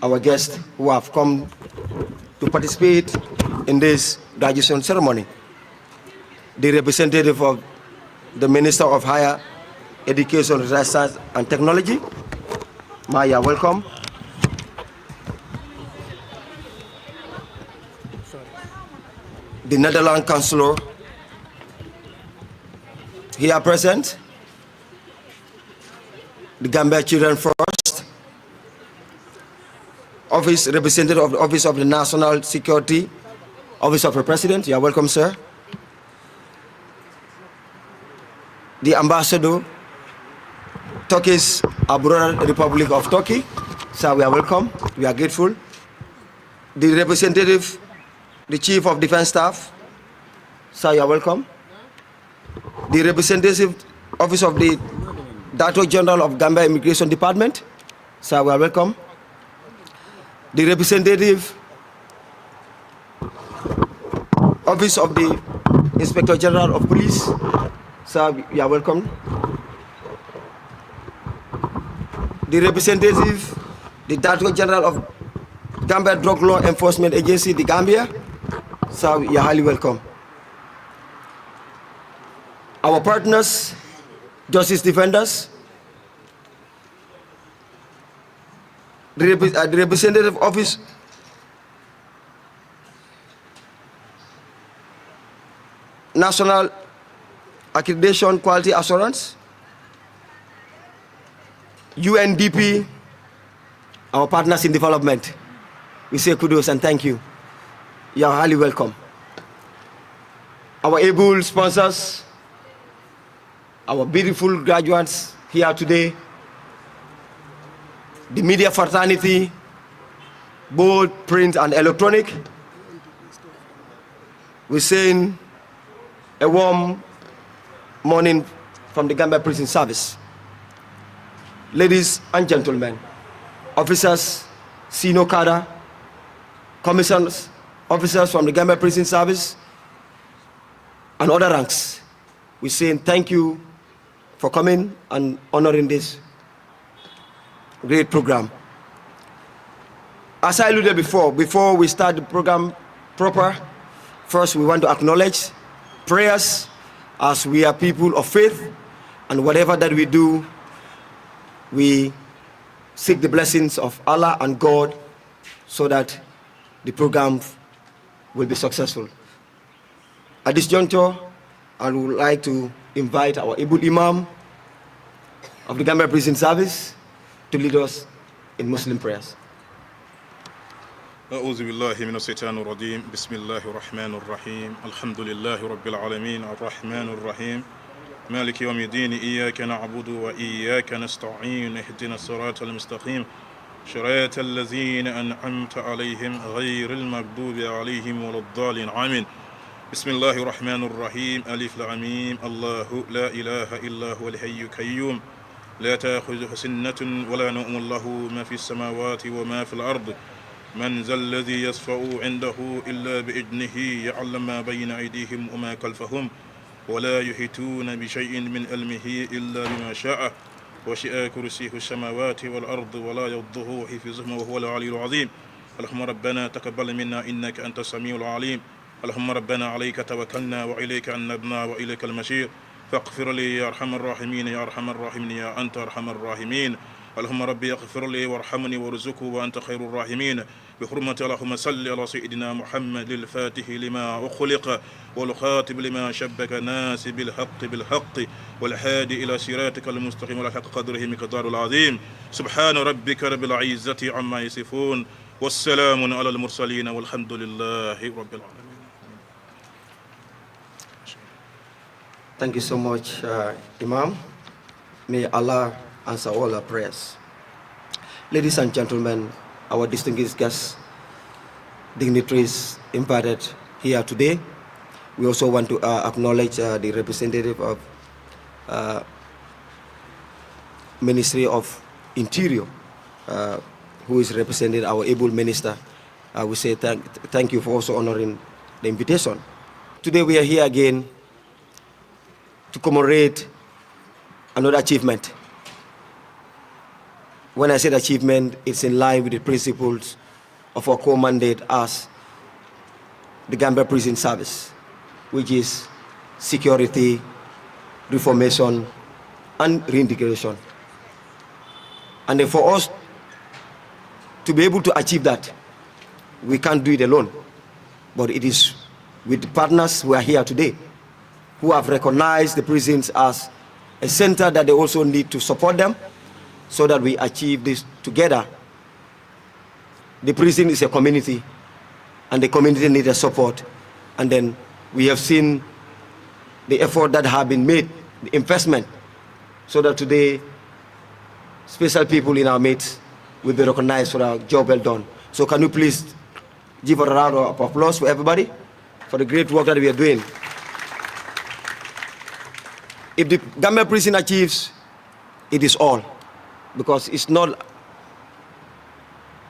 our guests who have come to participate in this graduation ceremony. The representative of the Minister of Higher Education, Research and Technology, Maya, welcome. The Netherlands Chancellor, here present. The Gambia Children First, Office Representative of the Office of the National Security, Office of the President, you are welcome, sir. The Ambassador, Turkey's Abroad Republic of Turkey, sir, we are welcome, we are grateful. The representative, the Chief of Defense Staff, sir, you are welcome. The representative Office of the Director General of Gambia Immigration Department, sir, we are welcome. The representative Office of the Inspector General of Police, sir, you are welcome. The representative, the Director General of Gambia Drug Law Enforcement Agency, the Gambia, sir, you are highly welcome. Our partners, Justice Defenders, the representative office, National Accreditation Quality Assurance, UNDP, our partners in development. We say kudos and thank you. You are highly welcome. Our able sponsors, our beautiful graduates here today, the media fraternity, both print and electronic, we're saying a warm morning from the Gambia Prison Service. Ladies and gentlemen, officers, senior cadre, commissioners, officers from the Gambia Prison Service, and other ranks, we're saying thank you for coming and honoring this great program. As I alluded before we start the program proper, first we want to acknowledge prayers, as we are people of faith, and whatever that we do, we seek the blessings of Allah and God so that the program will be successful. At this juncture, I would like to invite our able Imam of the Gambia Prison Service to lead us in Muslim prayers. أعوذ بالله من الشيطان الرجيم بسم الله الرحمن الرحيم الحمد لله رب العالمين الرحمن الرحيم مالك يوم الدين إياك نعبد وإياك نستعين اهدنا الصراط المستقيم صراط الذين أنعمت عليهم غير المغضوب عليهم ولا الضالين آمين بسم الله الرحمن الرحيم ألف لام ميم الله لا إله إلا هو الحي القيوم لا تأخذه سنة ولا نوم له ما في السماوات وما في الأرض من ذا الذي يشفع عنده إلا بإذنه يعلم ما بين أيديهم وما خلفهم ولا يحيطون بشيء من علمه إلا بما شاء وسع كرسيه السماوات والأرض ولا يضره حفظهما وهو العلي العظيم اللهم ربنا تقبل منا إنك أنت السميع العليم اللهم ربنا عليك توكلنا وإليك أنبنا وإليك المصير فاغفر لي يا أرحم الراحمين يا أرحم الراحمين يا أنت أرحم الراحمين اللهم ربي اغفر لي وارحمني وارزقه وأنت خير الراحمين بحرمة اللهم صل على سيدنا محمد الفاتح لما أخلق والخاتم لما شبك ناس بالحق بالحق والهادي إلى صراطك المستقيم ولا حق قدره مقدار العظيم سبحان ربك رب العزة عما يصفون والسلام على المرسلين والحمد لله رب العالمين. Thank you so much, Imam. May Allah answer all our prayers. Ladies and gentlemen, our distinguished guests, dignitaries invited here today. We also want to acknowledge the representative of Ministry of Interior, who is representing our able minister. We say thank you for also honoring the invitation. Today we are here again to commemorate another achievement. when I said achievement, it's in line with the principles of our core mandate as the Gambia Prison Service, which is security, reformation, and reintegration. And then for us to be able to achieve that, we can't do it alone. But it is with the partners who are here today, who have recognized the prisons as a center that they also need to support them so that we achieve this together. The prison is a community, and the community needs a support. And then we have seen the effort that have been made, the investment, so that today special people in our mates will be recognized for our job well done. So can you please give a round of applause for everybody for the great work that we are doing. If the Gambia prison achieves, it is all, because it's not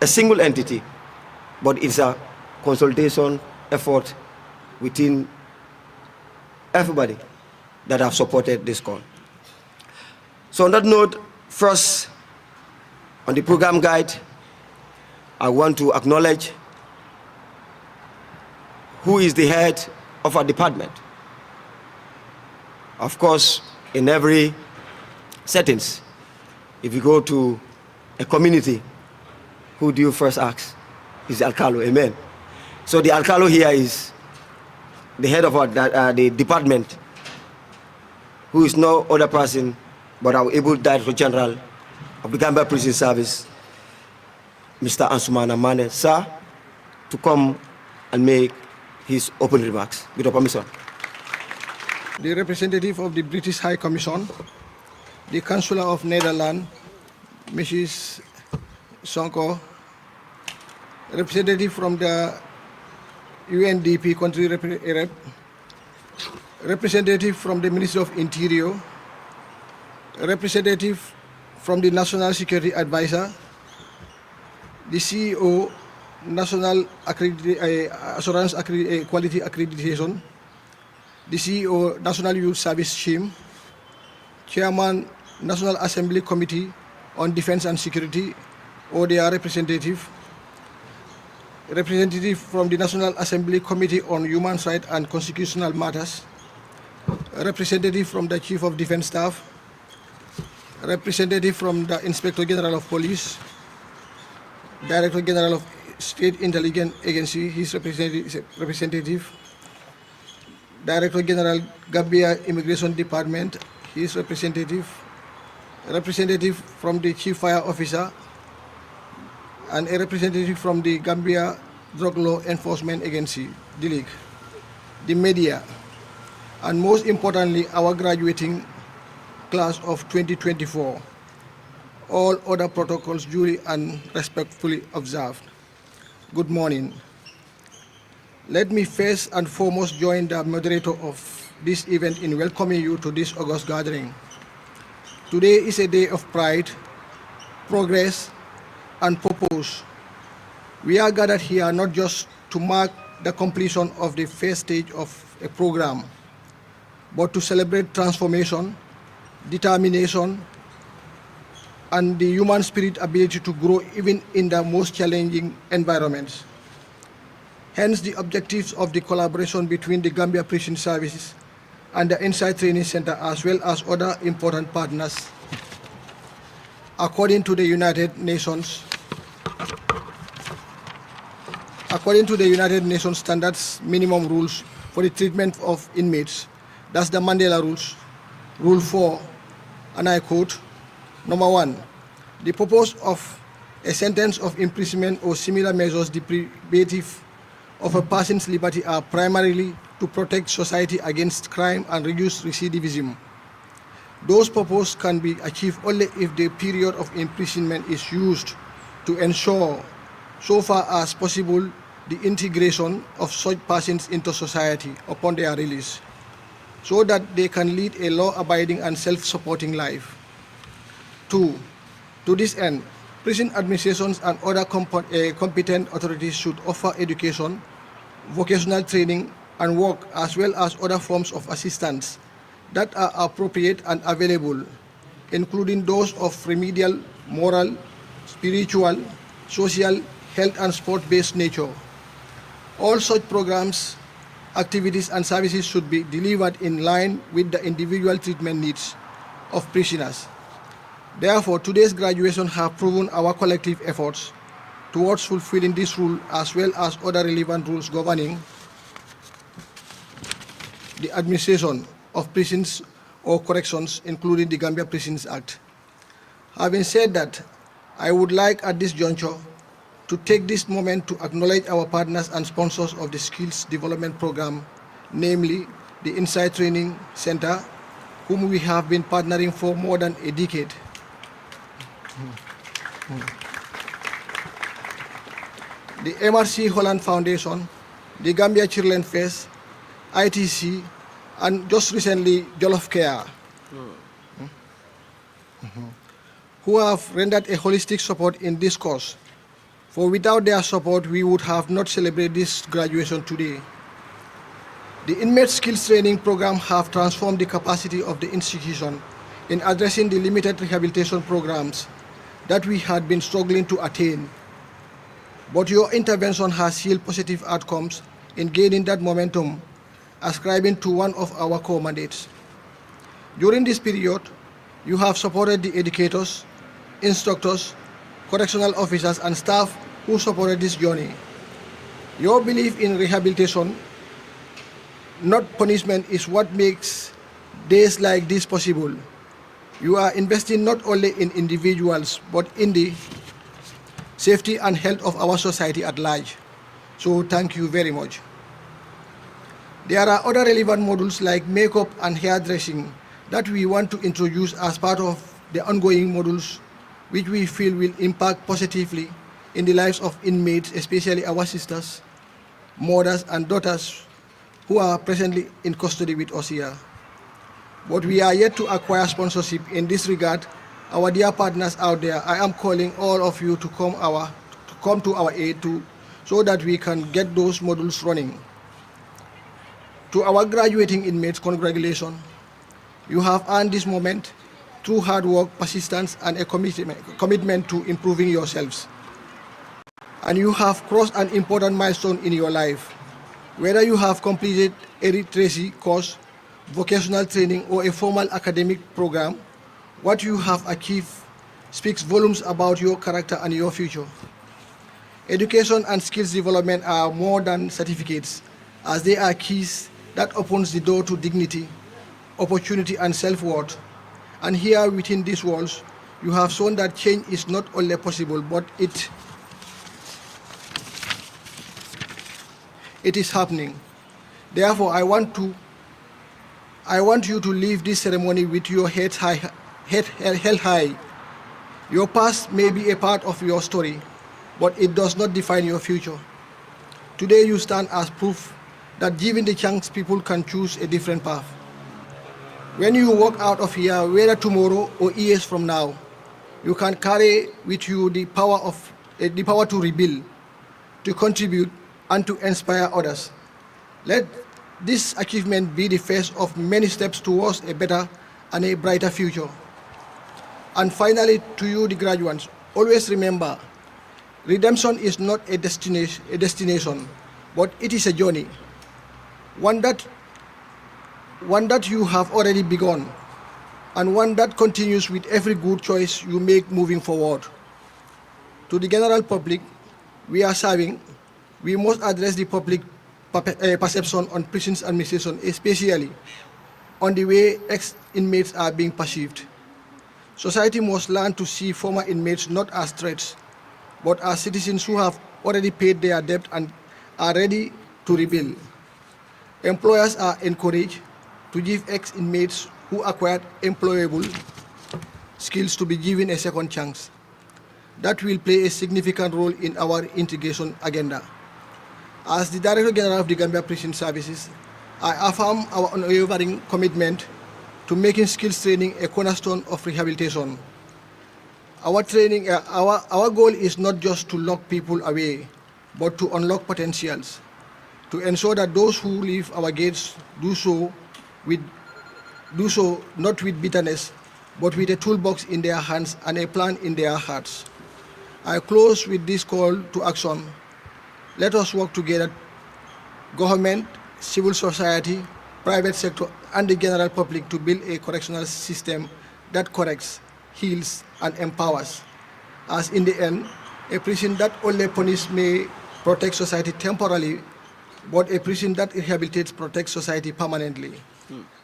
a single entity, but it's a consultation effort within everybody that have supported this call. So on that note, first, on the program guide, I want to acknowledge who is the head of our department. Of course, in every settings, if you go to a community, who do you first ask? Is the Alcalo, amen. So the Alcalo here is the head of our, the department, who is no other person but our able Director General of the Gambia Prison Service, Mr. Ansumana Mane, sir, to come and make his opening remarks. With your permission. The representative of the British High Commission, the Chancellor of Netherlands, Mrs. Sonko, representative from the UNDP country rep, representative from the Ministry of Interior, representative from the National Security Advisor, the CEO, National Assurance Quality Accreditation, the CEO, National Youth Service Scheme, Chairman, National Assembly Committee on Defense and Security, ODR representative from the National Assembly Committee on Human Rights and Constitutional Matters, representative from the Chief of Defense Staff, representative from the Inspector General of Police, Director General of State Intelligence Agency, his representative, Director General Gambia Immigration Department, his representative from the Chief Fire Officer, and a representative from the Gambia Drug Law Enforcement Agency, DILIG, the media, and most importantly, our graduating class of 2024. All other protocols duly and respectfully observed. Good morning. Let me first and foremost join the moderator of this event in welcoming you to this August gathering. Today is a day of pride, progress, and purpose. We are gathered here not just to mark the completion of the first stage of a program, but to celebrate transformation, determination, and the human spirit ability to grow even in the most challenging environments. Hence the objectives of the collaboration between the Gambia Prison Services and the Inside Training Center, as well as other important partners. According to the United Nations standards minimum rules for the treatment of inmates, that's the Mandela rules, Rule 4, and I quote, Number 1, the purpose of a sentence of imprisonment or similar measures deprivative of a person's liberty are primarily to protect society against crime and reduce recidivism. Those purposes can be achieved only if the period of imprisonment is used to ensure, so far as possible, the integration of such persons into society upon their release, so that they can lead a law-abiding and self-supporting life. 2. To this end, prison administrations and other competent authorities should offer education, vocational training, and work, as well as other forms of assistance that are appropriate and available, including those of remedial, moral, spiritual, social, health and sport-based nature. All such programs, activities and services should be delivered in line with the individual treatment needs of prisoners. Therefore, today's graduation have proven our collective efforts towards fulfilling this rule as well as other relevant rules governing the administration of prisons or corrections, including the Gambia Prisons Act. Having said that, I would like at this juncture to take this moment to acknowledge our partners and sponsors of the Skills Development Program, namely the Inside Training Center, whom we have been partnering for more than a decade. The MRC Holland Foundation, the Gambia Children Fest, ITC, and just recently Jollof Care, who have rendered a holistic support in this cause. For without their support, we would have not celebrated this graduation today. The Inmate Skills Training Program have transformed the capacity of the institution in addressing the limited rehabilitation programs that we had been struggling to attain. But your intervention has yielded positive outcomes in gaining that momentum, ascribing to one of our core mandates. During this period, you have supported the educators, instructors, correctional officers and staff who supported this journey. Your belief in rehabilitation, not punishment, is what makes days like this possible. You are investing not only in individuals, but in the safety and health of our society at large. So thank you very much. There are other relevant modules like makeup and hairdressing that we want to introduce as part of the ongoing modules, which we feel will impact positively in the lives of inmates, especially our sisters, mothers and daughters who are presently in custody with us here. But we are yet to acquire sponsorship in this regard. Our dear partners out there, I am calling all of you to come to our aid too, so that we can get those modules running. To our graduating inmates, congratulations. You have earned this moment through hard work, persistence, and a commitment to improving yourselves. And you have crossed an important milestone in your life. Whether you have completed a literacy course, vocational training, or a formal academic program, what you have achieved speaks volumes about your character and your future. Education and skills development are more than certificates, as they are keys that opens the door to dignity, opportunity, and self-worth. And here within these walls, you have shown that change is not only possible, but it is happening. Therefore, I want you to leave this ceremony with your head held high. Your past may be a part of your story, but it does not define your future. Today you stand as proof that given the chance, people can choose a different path. When you walk out of here, whether tomorrow or years from now, you can carry with you the power to rebuild, to contribute, and to inspire others. Let this achievement be the first of many steps towards a better and a brighter future. And finally, to you, the graduates, always remember, redemption is not a destination, but it is a journey, one that you have already begun, and one that continues with every good choice you make moving forward. To the general public we are serving, we must address the public perception on prisons administration, especially on the way ex-inmates are being perceived. Society must learn to see former inmates not as threats, but as citizens who have already paid their debt and are ready to rebuild. Employers are encouraged to give ex-inmates who acquired employable skills to be given a second chance. That will play a significant role in our integration agenda. As the Director General of the Gambia Prison Services, I affirm our unwavering commitment to making skills training a cornerstone of rehabilitation. Our goal is not just to lock people away, but to unlock potentials, to ensure that those who leave our gates do so not with bitterness, but with a toolbox in their hands and a plan in their hearts. I close with this call to action. Let us work together, government, civil society, private sector, and the general public to build a correctional system that corrects, heals, and empowers. As in the end, a prison that only punishes may protect society temporarily, but a prison that rehabilitates protects society permanently.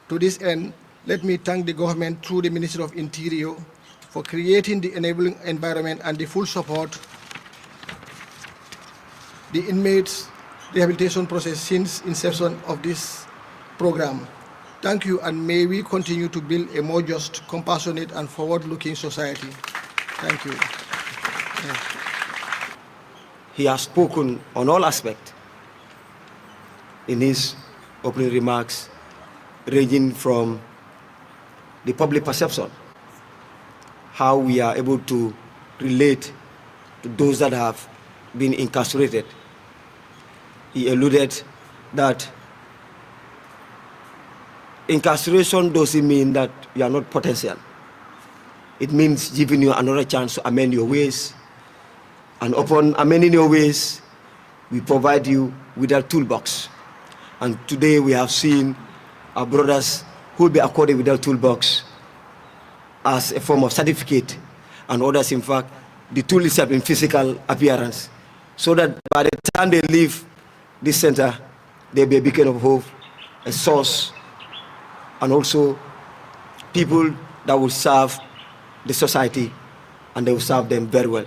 To this end, let me thank the government through the Ministry of Interior for creating the enabling environment and the full support the inmates rehabilitation process since inception of this program. Thank you, and may we continue to build a more just, compassionate, and forward-looking society. Thank you. He has spoken on all aspects in his opening remarks, ranging from the public perception, how we are able to relate to those that have been incarcerated. He alluded that incarceration doesn't mean that you are not potential. It means giving you another chance to amend your ways. And upon amending your ways, we provide you with a toolbox. And today we have seen our brothers who will be accorded with their toolbox as a form of certificate, and others, in fact, the tool itself in physical appearance, so that by the time they leave this center, they'll be a beacon of hope, a source, and also people that will serve the society, and they will serve them very well.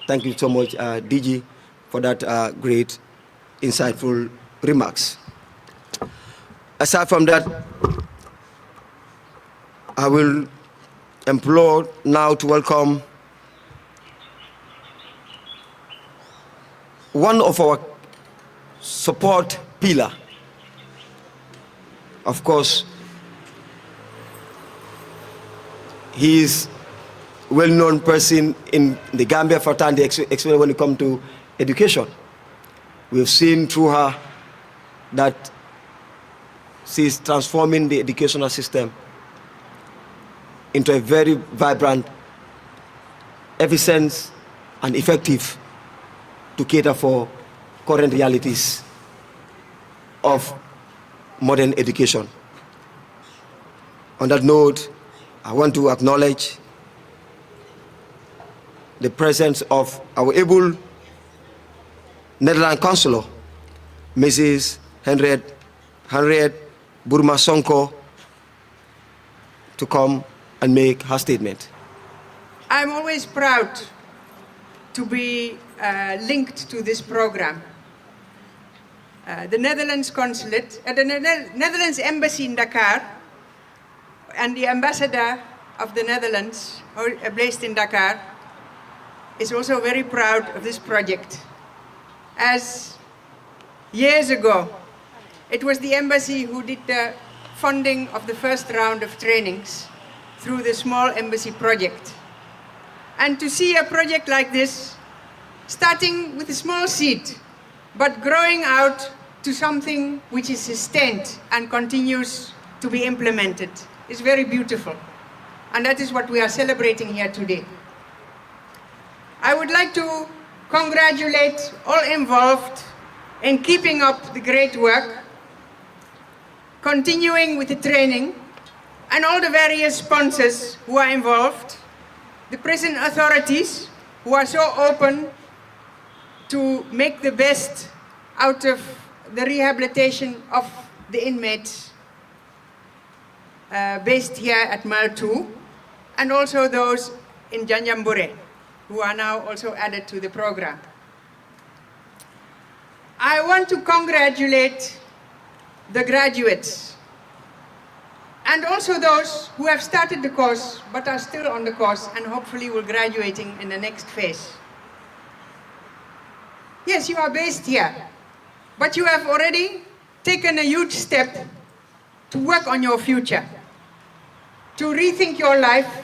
Thank you so much, DG, for that great, insightful remarks. Aside from that, I will implore now to welcome one of our support pillar. Of course, he is a well-known person in the Gambia for time, especially when it comes to education. We've seen through her that she's transforming the educational system into a very vibrant, efficient, and effective to cater for current realities of modern education. On that note, I want to acknowledge the presence of our able Netherlands Consular, Mrs. Henriette Burma Sonko, to come and make her statement. I'm always proud to be linked to this program. The Netherlands Consulate, the Netherlands Embassy in Dakar, and the ambassador of the Netherlands, based in Dakar, is also very proud of this project. As years ago, it was the embassy who did the funding of the first round of trainings through the Small Embassy Project. And to see a project like this, starting with a small seed, but growing out to something which is sustained and continues to be implemented, is very beautiful. And that is what we are celebrating here today. I would like to congratulate all involved in keeping up the great work, continuing with the training, and all the various sponsors who are involved, the prison authorities who are so open to make the best out of the rehabilitation of the inmates based here at Mal 2, and also those in Janjambure, who are now also added to the program. I want to congratulate the graduates and also those who have started the course but are still on the course and hopefully will graduating in the next phase. Yes, you are based here, but you have already taken a huge step to work on your future, to rethink your life,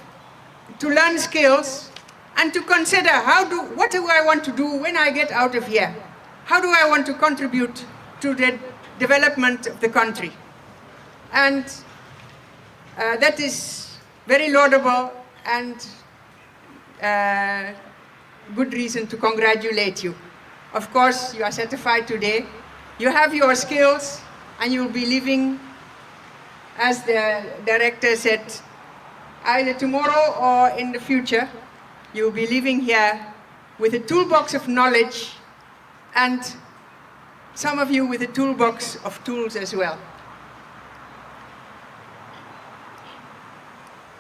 to learn skills, and to consider what do I want to do when I get out of here? How do I want to contribute to the development of the country? And that is very laudable, and good reason to congratulate you. Of course, you are certified today. You have your skills and you'll be living, as the director said, either tomorrow or in the future, you'll be living here with a toolbox of knowledge and some of you with a toolbox of tools as well.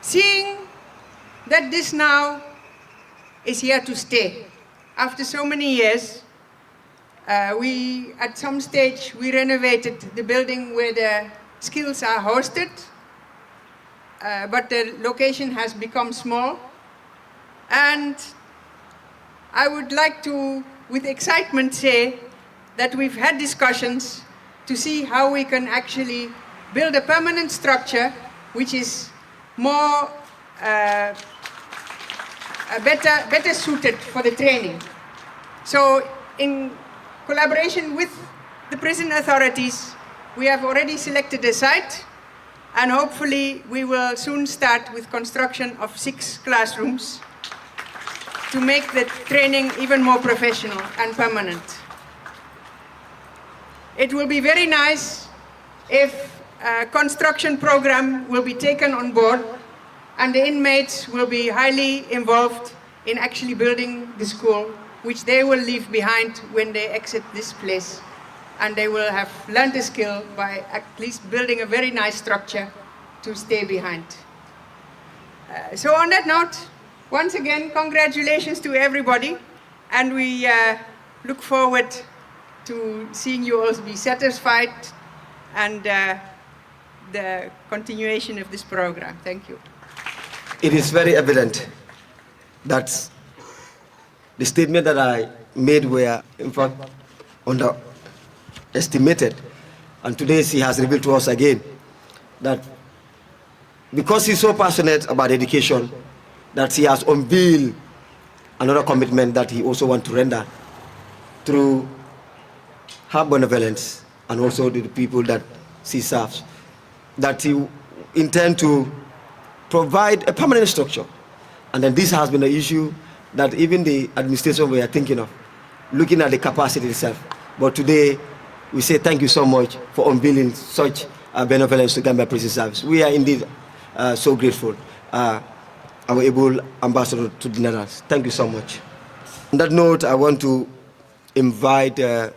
Seeing that this now is here to stay, after so many years, at some stage we renovated the building where the skills are hosted, but the location has become small. And I would like to, with excitement, say that we've had discussions to see how we can actually build a permanent structure which is more better suited for the training. So in collaboration with the prison authorities, we have already selected a site, and hopefully we will soon start with construction of 6 classrooms to make the training even more professional and permanent. It will be very nice if a construction program will be taken on board and the inmates will be highly involved in actually building the school, which they will leave behind when they exit this place. And they will have learned a skill by at least building a very nice structure to stay behind. So on that note, once again, congratulations to everybody, and we look forward to seeing you all be satisfied and the continuation of this program. Thank you. It is very evident that the statement that I made were, in fact, underestimated. And today he has revealed to us again that because he's so passionate about education, that he has unveiled another commitment that he also wants to render through her benevolence and also to the people that she serves, that he intends to provide a permanent structure. And then this has been an issue that even the administration were thinking of, looking at the capacity itself. But today, we say thank you so much for unveiling such benevolence to Gambia Prison Service. We are indeed so grateful. Our able ambassador to the Netherlands. Thank you so much. On that note, I want to invite the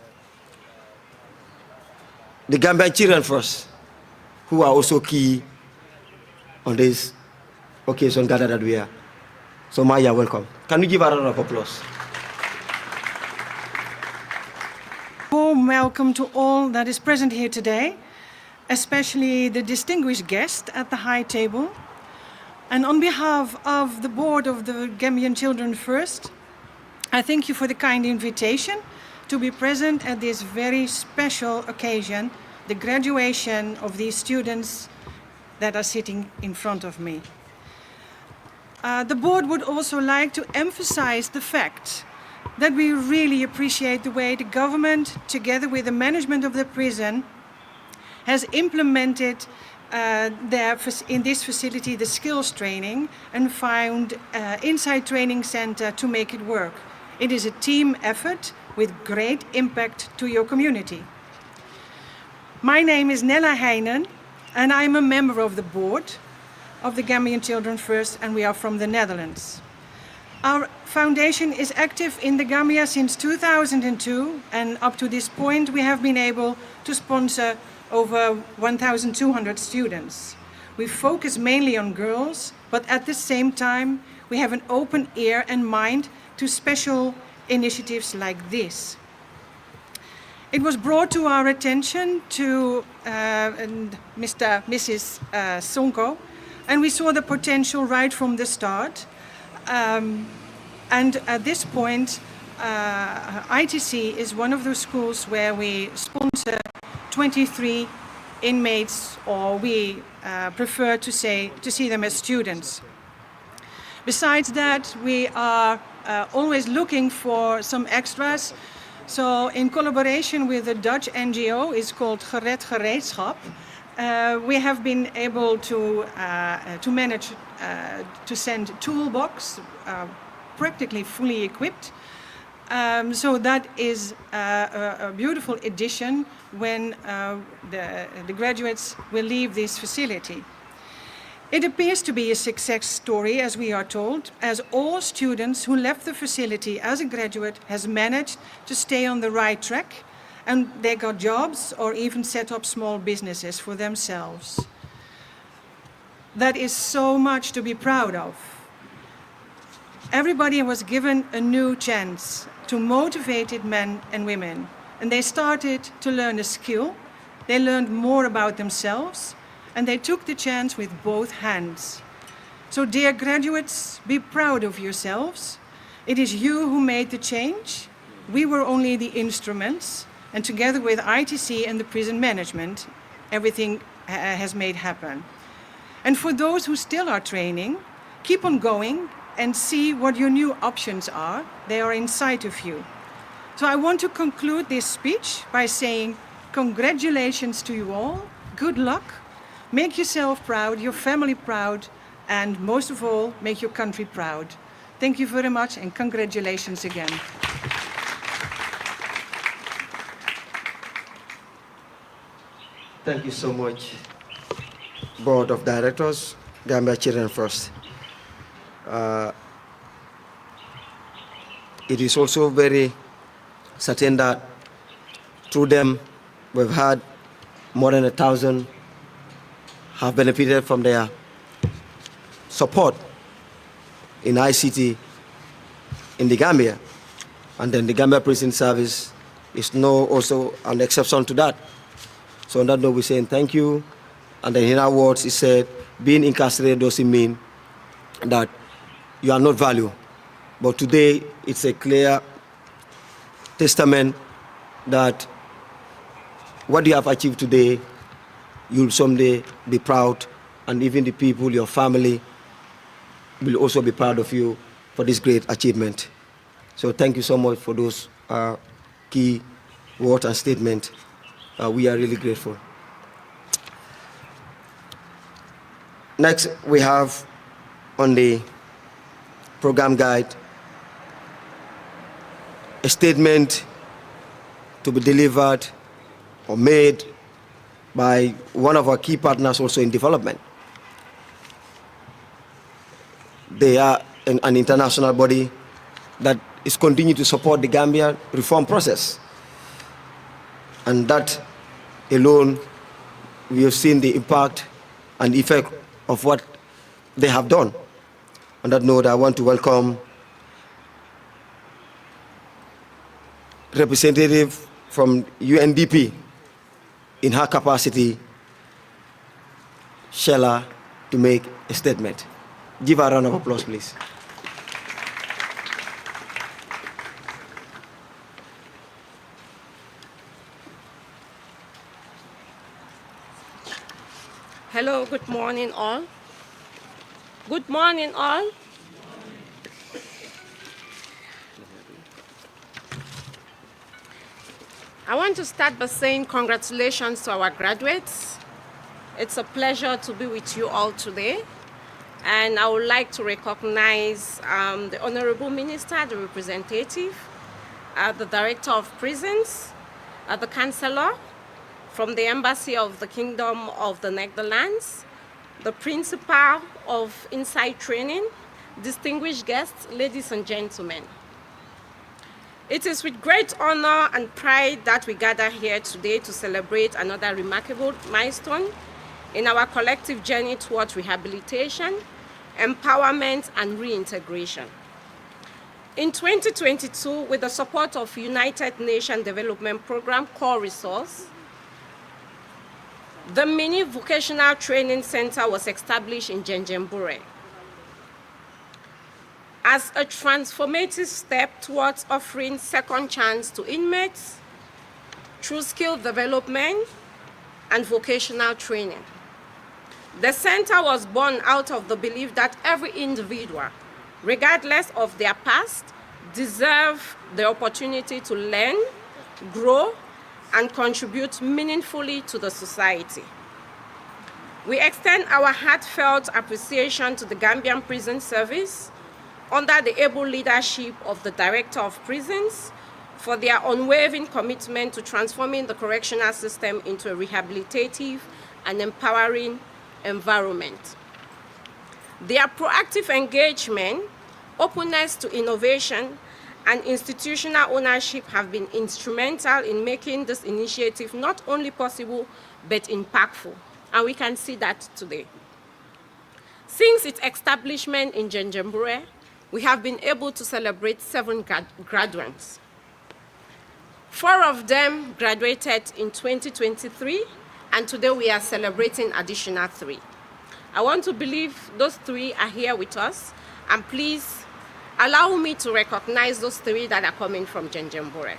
Gambian children first, who are also key on this occasion gathered that we are. So Maya, welcome. Can we give a round of applause? Warm welcome to all that is present here today, especially the distinguished guest at the high table. And on behalf of the board of the Gambian Children First, I thank you for the kind invitation to be present at this very special occasion, the graduation of these students that are sitting in front of me. The board would also like to emphasize the fact that we really appreciate the way the government, together with the management of the prison, has implemented in this facility the skills training and found inside training center to make it work. It is a team effort with great impact to your community. My name is Nella Heijnen and I'm a member of the board of the Gambian Children First, and we are from the Netherlands. Our foundation is active in the Gambia since 2002, and up to this point we have been able to sponsor over 1,200 students. We focus mainly on girls, but at the same time we have an open ear and mind to special initiatives like this. It was brought to our attention to Mrs. Sonko, and we saw the potential right from the start. And at this point, ITC is one of those schools where we sponsor 23 inmates, or we prefer to see them as students. Besides that, we are always looking for some extras. So in collaboration with a Dutch NGO, it's called Gered Gereedschap, we have been able to manage to send toolbox, practically fully equipped. So that is a beautiful addition when the graduates will leave this facility. It appears to be a success story, as we are told, as all students who left the facility as a graduate has managed to stay on the right track, and they got jobs or even set up small businesses for themselves. That is so much to be proud of. Everybody was given a new chance to motivated men and women, and they started to learn a skill. They learned more about themselves, and they took the chance with both hands. So, dear graduates, be proud of yourselves. It is you who made the change. We were only the instruments, and together with ITC and the prison management, everything has made happen. And for those who still are training, keep on going and see what your new options are. They are inside of you. So I want to conclude this speech by saying congratulations to you all, good luck, make yourself proud, your family proud, and most of all, make your country proud. Thank you very much and congratulations again. Thank you so much, Board of Directors, Gambia Children First. It is also very certain that through them we've had more than 1,000 have benefited from their support in ICT in the Gambia, and then the Gambia Prison Service is also an exception to that. So on that note, we're saying thank you, and then in our words, it said, being incarcerated doesn't mean that you are not valued. But today, it's a clear testament that what you have achieved today, you'll someday be proud, and even the people, your family, will also be proud of you for this great achievement. So thank you so much for those key words and statements. We are really grateful. Next, we have on the program guide a statement to be delivered or made by one of our key partners also in development. They are an international body that is continuing to support the Gambia reform process. And that alone, we have seen the impact and effect of what they have done. On that note, I want to welcome representative from UNDP in her capacity, Sheila, to make a statement. Give her a round of applause, please. Hello, good morning all. Good morning all. I want to start by saying congratulations to our graduates. It's a pleasure to be with you all today. And I would like to recognize the Honorable Minister, the representative, the Director of Prisons, the Chancellor, from the Embassy of the Kingdom of the Netherlands, the Principal of Inside Training, distinguished guests, ladies and gentlemen. It is with great honor and pride that we gather here today to celebrate another remarkable milestone in our collective journey towards rehabilitation, empowerment, and reintegration. In 2022, with the support of United Nations Development Program Core Resource, the mini vocational training center was established in Jenjembure as a transformative step towards offering second chance to inmates through skill development and vocational training. The center was born out of the belief that every individual, regardless of their past, deserves the opportunity to learn, grow, and contribute meaningfully to the society. We extend our heartfelt appreciation to the Gambian Prison Service under the able leadership of the Director of Prisons, for their unwavering commitment to transforming the correctional system into a rehabilitative and empowering environment. Their proactive engagement, openness to innovation, and institutional ownership have been instrumental in making this initiative not only possible, but impactful. And we can see that today. Since its establishment in Njenjembure, we have been able to celebrate 7 graduates. 4 of them graduated in 2023, and today we are celebrating additional 3. I want to believe those 3 are here with us, and please allow me to recognize those 3 that are coming from Njenjembure.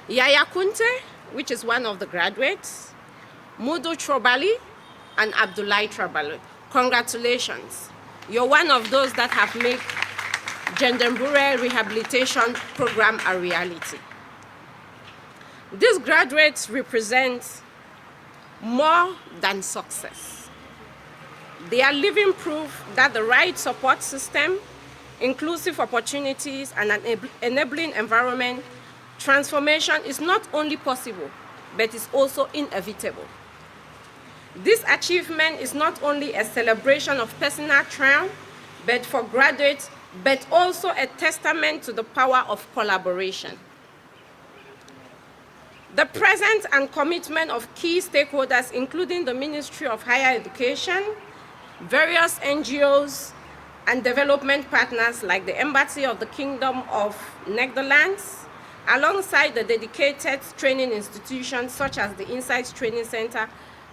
Yaya Kunte, which is one of the graduates, Mudu Trobali, and Abdullahi Trobali. Congratulations. You're one of those that have made Njenjembure Rehabilitation Program a reality. These graduates represent more than success. They are living proof that the right support system, inclusive opportunities, and an enabling environment, transformation is not only possible, but is also inevitable. This achievement is not only a celebration of personal triumph, but for graduates, but also a testament to the power of collaboration. The presence and commitment of key stakeholders, including the Ministry of Higher Education, various NGOs, and development partners like the Embassy of the Kingdom of Netherlands, alongside the dedicated training institutions such as the Insights Training Center,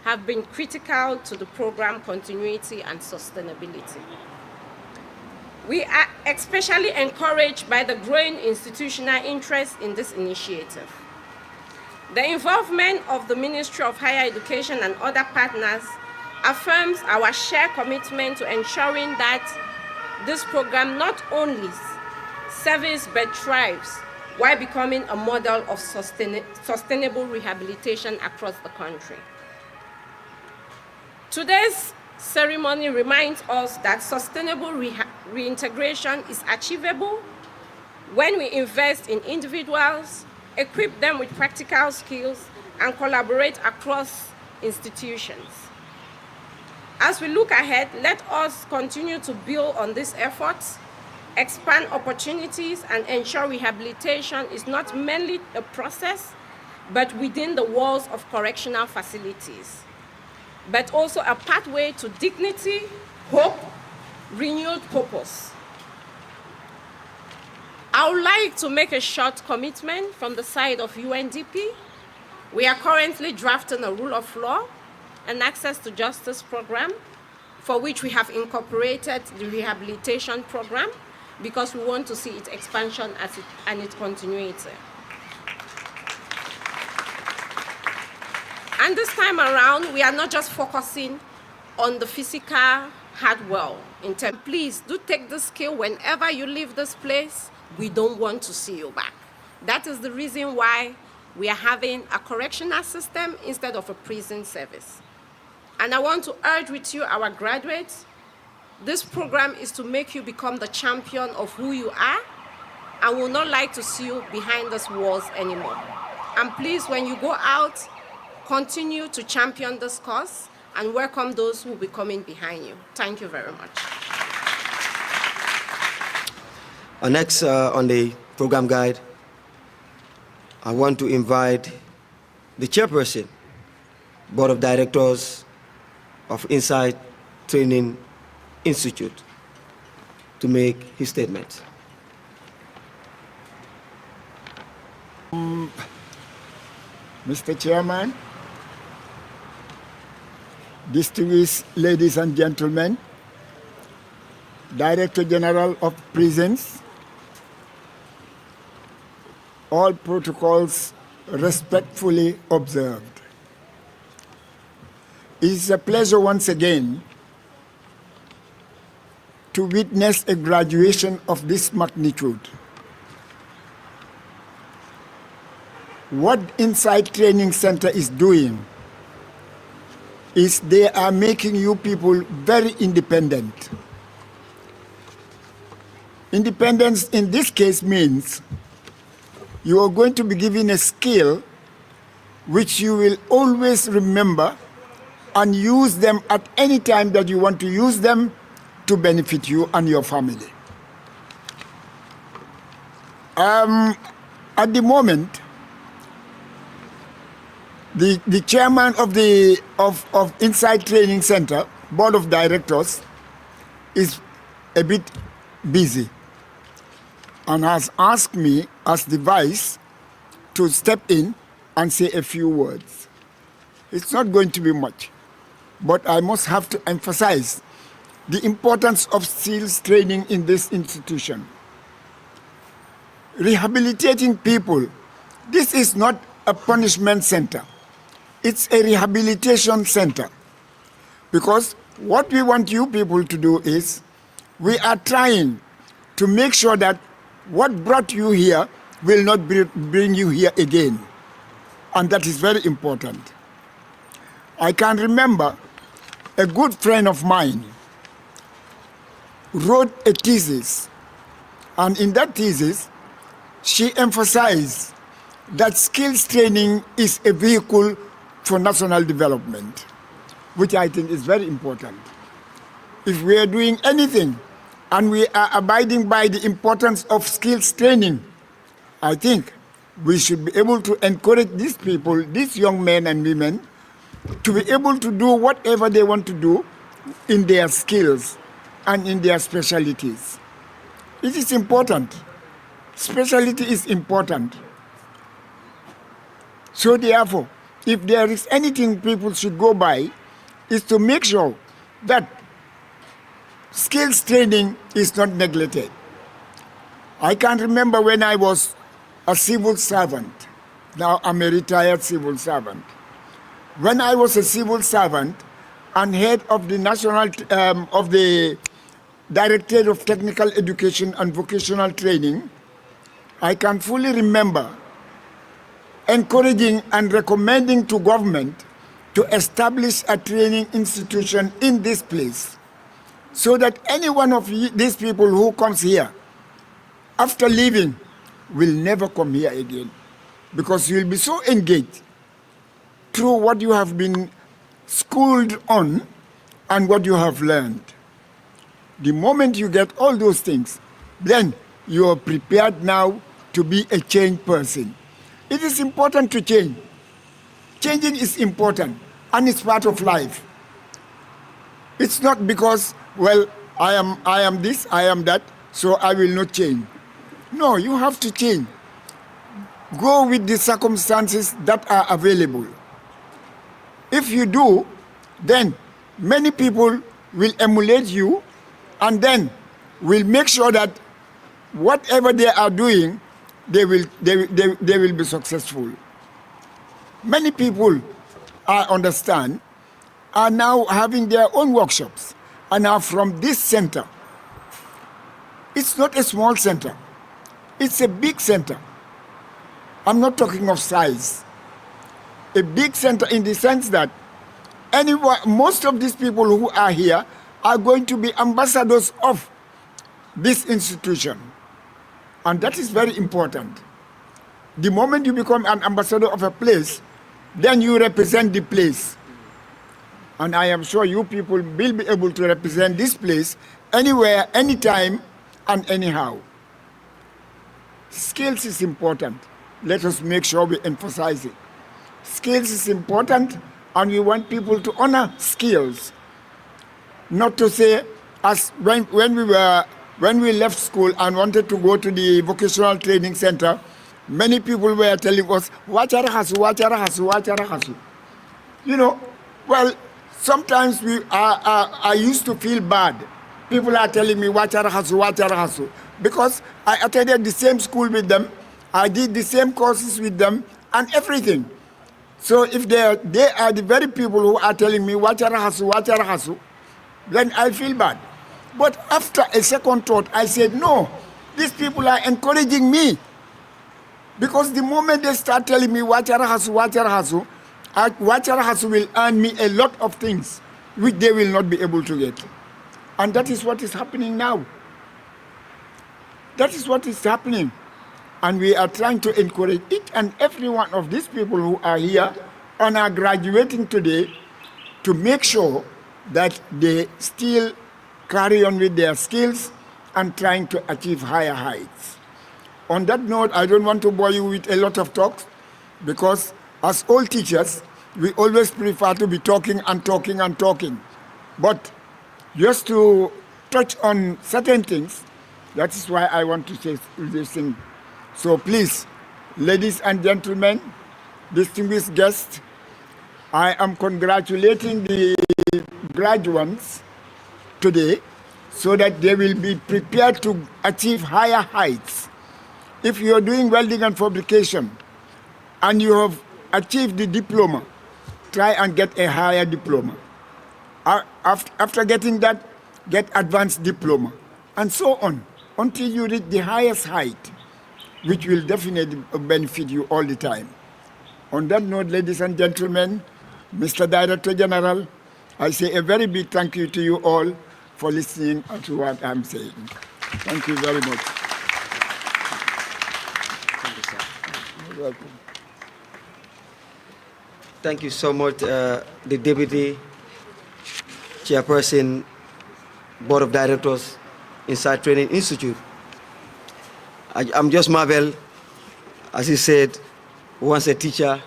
have been critical to the program continuity and sustainability. We are especially encouraged by the growing institutional interest in this initiative. The involvement of the Ministry of Higher Education and other partners affirms our shared commitment to ensuring that this program not only serves but thrives while becoming a model of sustainable rehabilitation across the country. Today's ceremony reminds us that sustainable reintegration is achievable when we invest in individuals, equip them with practical skills, and collaborate across institutions. As we look ahead, let us continue to build on these efforts, expand opportunities, and ensure rehabilitation is not merely a process, but within the walls of correctional facilities, but also a pathway to dignity, hope, renewed purpose. I would like to make a short commitment from the side of UNDP. We are currently drafting a rule of law and access to justice program, for which we have incorporated the rehabilitation program because we want to see its expansion and its continuity. And this time around, we are not just focusing on the physical hardware. Please do take this skill whenever you leave this place. We don't want to see you back. That is the reason why we are having a correctional system instead of a prison service. And I want to urge with you, our graduates, this program is to make you become the champion of who you are, and will not like to see you behind these walls anymore. And please, when you go out, continue to champion this cause and welcome those who will be coming behind you. Thank you very much. Next on the program guide, I want to invite the chairperson, Board of Directors of Insight Training Institute, to make his statement. Mr. Chairman, distinguished ladies and gentlemen, Director General of Prisons, all protocols respectfully observed. It is a pleasure once again to witness a graduation of this magnitude. What Insight Training Center is doing is they are making you people very independent. Independence in this case means you are going to be given a skill which you will always remember and use them at any time that you want to use them to benefit you and your family. At the moment, the chairman of the Inside Training Center, Board of Directors, is a bit busy and has asked me as the vice to step in and say a few words. It's not going to be much, but I must have to emphasize the importance of skills training in this institution. Rehabilitating people, this is not a punishment center. It's a rehabilitation center. Because what we want you people to do is, we are trying to make sure that what brought you here will not bring you here again. And that is very important. I can remember a good friend of mine wrote a thesis, and in that thesis, she emphasized that skills training is a vehicle for national development, which I think is very important. If we are doing anything and we are abiding by the importance of skills training, I think we should be able to encourage these people, these young men and women, to be able to do whatever they want to do in their skills and in their specialties. It is important. Specialty is important. So therefore, if there is anything people should go by, is to make sure that skills training is not neglected. I can remember when I was a civil servant. Now I'm a retired civil servant. When I was a civil servant and head of the of the Directorate of Technical Education and Vocational Training, I can fully remember encouraging and recommending to government to establish a training institution in this place, so that any one of these people who comes here after leaving will never come here again, because you'll be so engaged through what you have been schooled on and what you have learned. The moment you get all those things, then you are prepared now to be a changed person. It is important to change. Changing is important, and it's part of life. It's not because, well, I am this, I am that, so I will not change. No, you have to change. Go with the circumstances that are available. If you do, then many people will emulate you, and then will make sure that whatever they are doing, they will be successful. Many people, I understand, are now having their own workshops and are from this center. It's not a small center. It's a big center. I'm not talking of size. A big center in the sense that most of these people who are here are going to be ambassadors of this institution. And that is very important. The moment you become an ambassador of a place, then you represent the place. And I am sure you people will be able to represent this place anywhere, anytime, and anyhow. Skills is important. Let us make sure we emphasize it. Skills is important, and we want people to honor skills. Not to say, as when we left school and wanted to go to the vocational training center, many people were telling us, "Wachara hasu, wachara hasu, wachara hasu." You know, well, sometimes I used to feel bad. People are telling me, "Wachara hasu," because I attended the same school with them, I did the same courses with them, and everything. So if they are the very people who are telling me, "Wachara hasu," then I feel bad. But after a second thought, I said, no, these people are encouraging me. Because the moment they start telling me, "Wachara hasu," Wachara hasu will earn me a lot of things which they will not be able to get. And that is what is happening now. That is what is happening. And we are trying to encourage each and every one of these people who are here and are graduating today to make sure that they still carry on with their skills and trying to achieve higher heights. On that note, I don't want to bore you with a lot of talks, because as all teachers, we always prefer to be talking and talking and talking. But just to touch on certain things, that is why I want to say this thing. So please, ladies and gentlemen, distinguished guests, I am congratulating the graduates today so that they will be prepared to achieve higher heights. If you are doing welding and fabrication and you have achieved the diploma, try and get a higher diploma. After getting that, get advanced diploma, and so on, until you reach the highest height, which will definitely benefit you all the time. On that note, ladies and gentlemen, Mr. Director General, I say a very big thank you to you all for listening to what I'm saying. Thank you very much. Thank you, sir. You're welcome. Thank you so much, the Deputy Chairperson, Board of Directors, Inside Training Institute. I'm just marvel, as he said, once a teacher,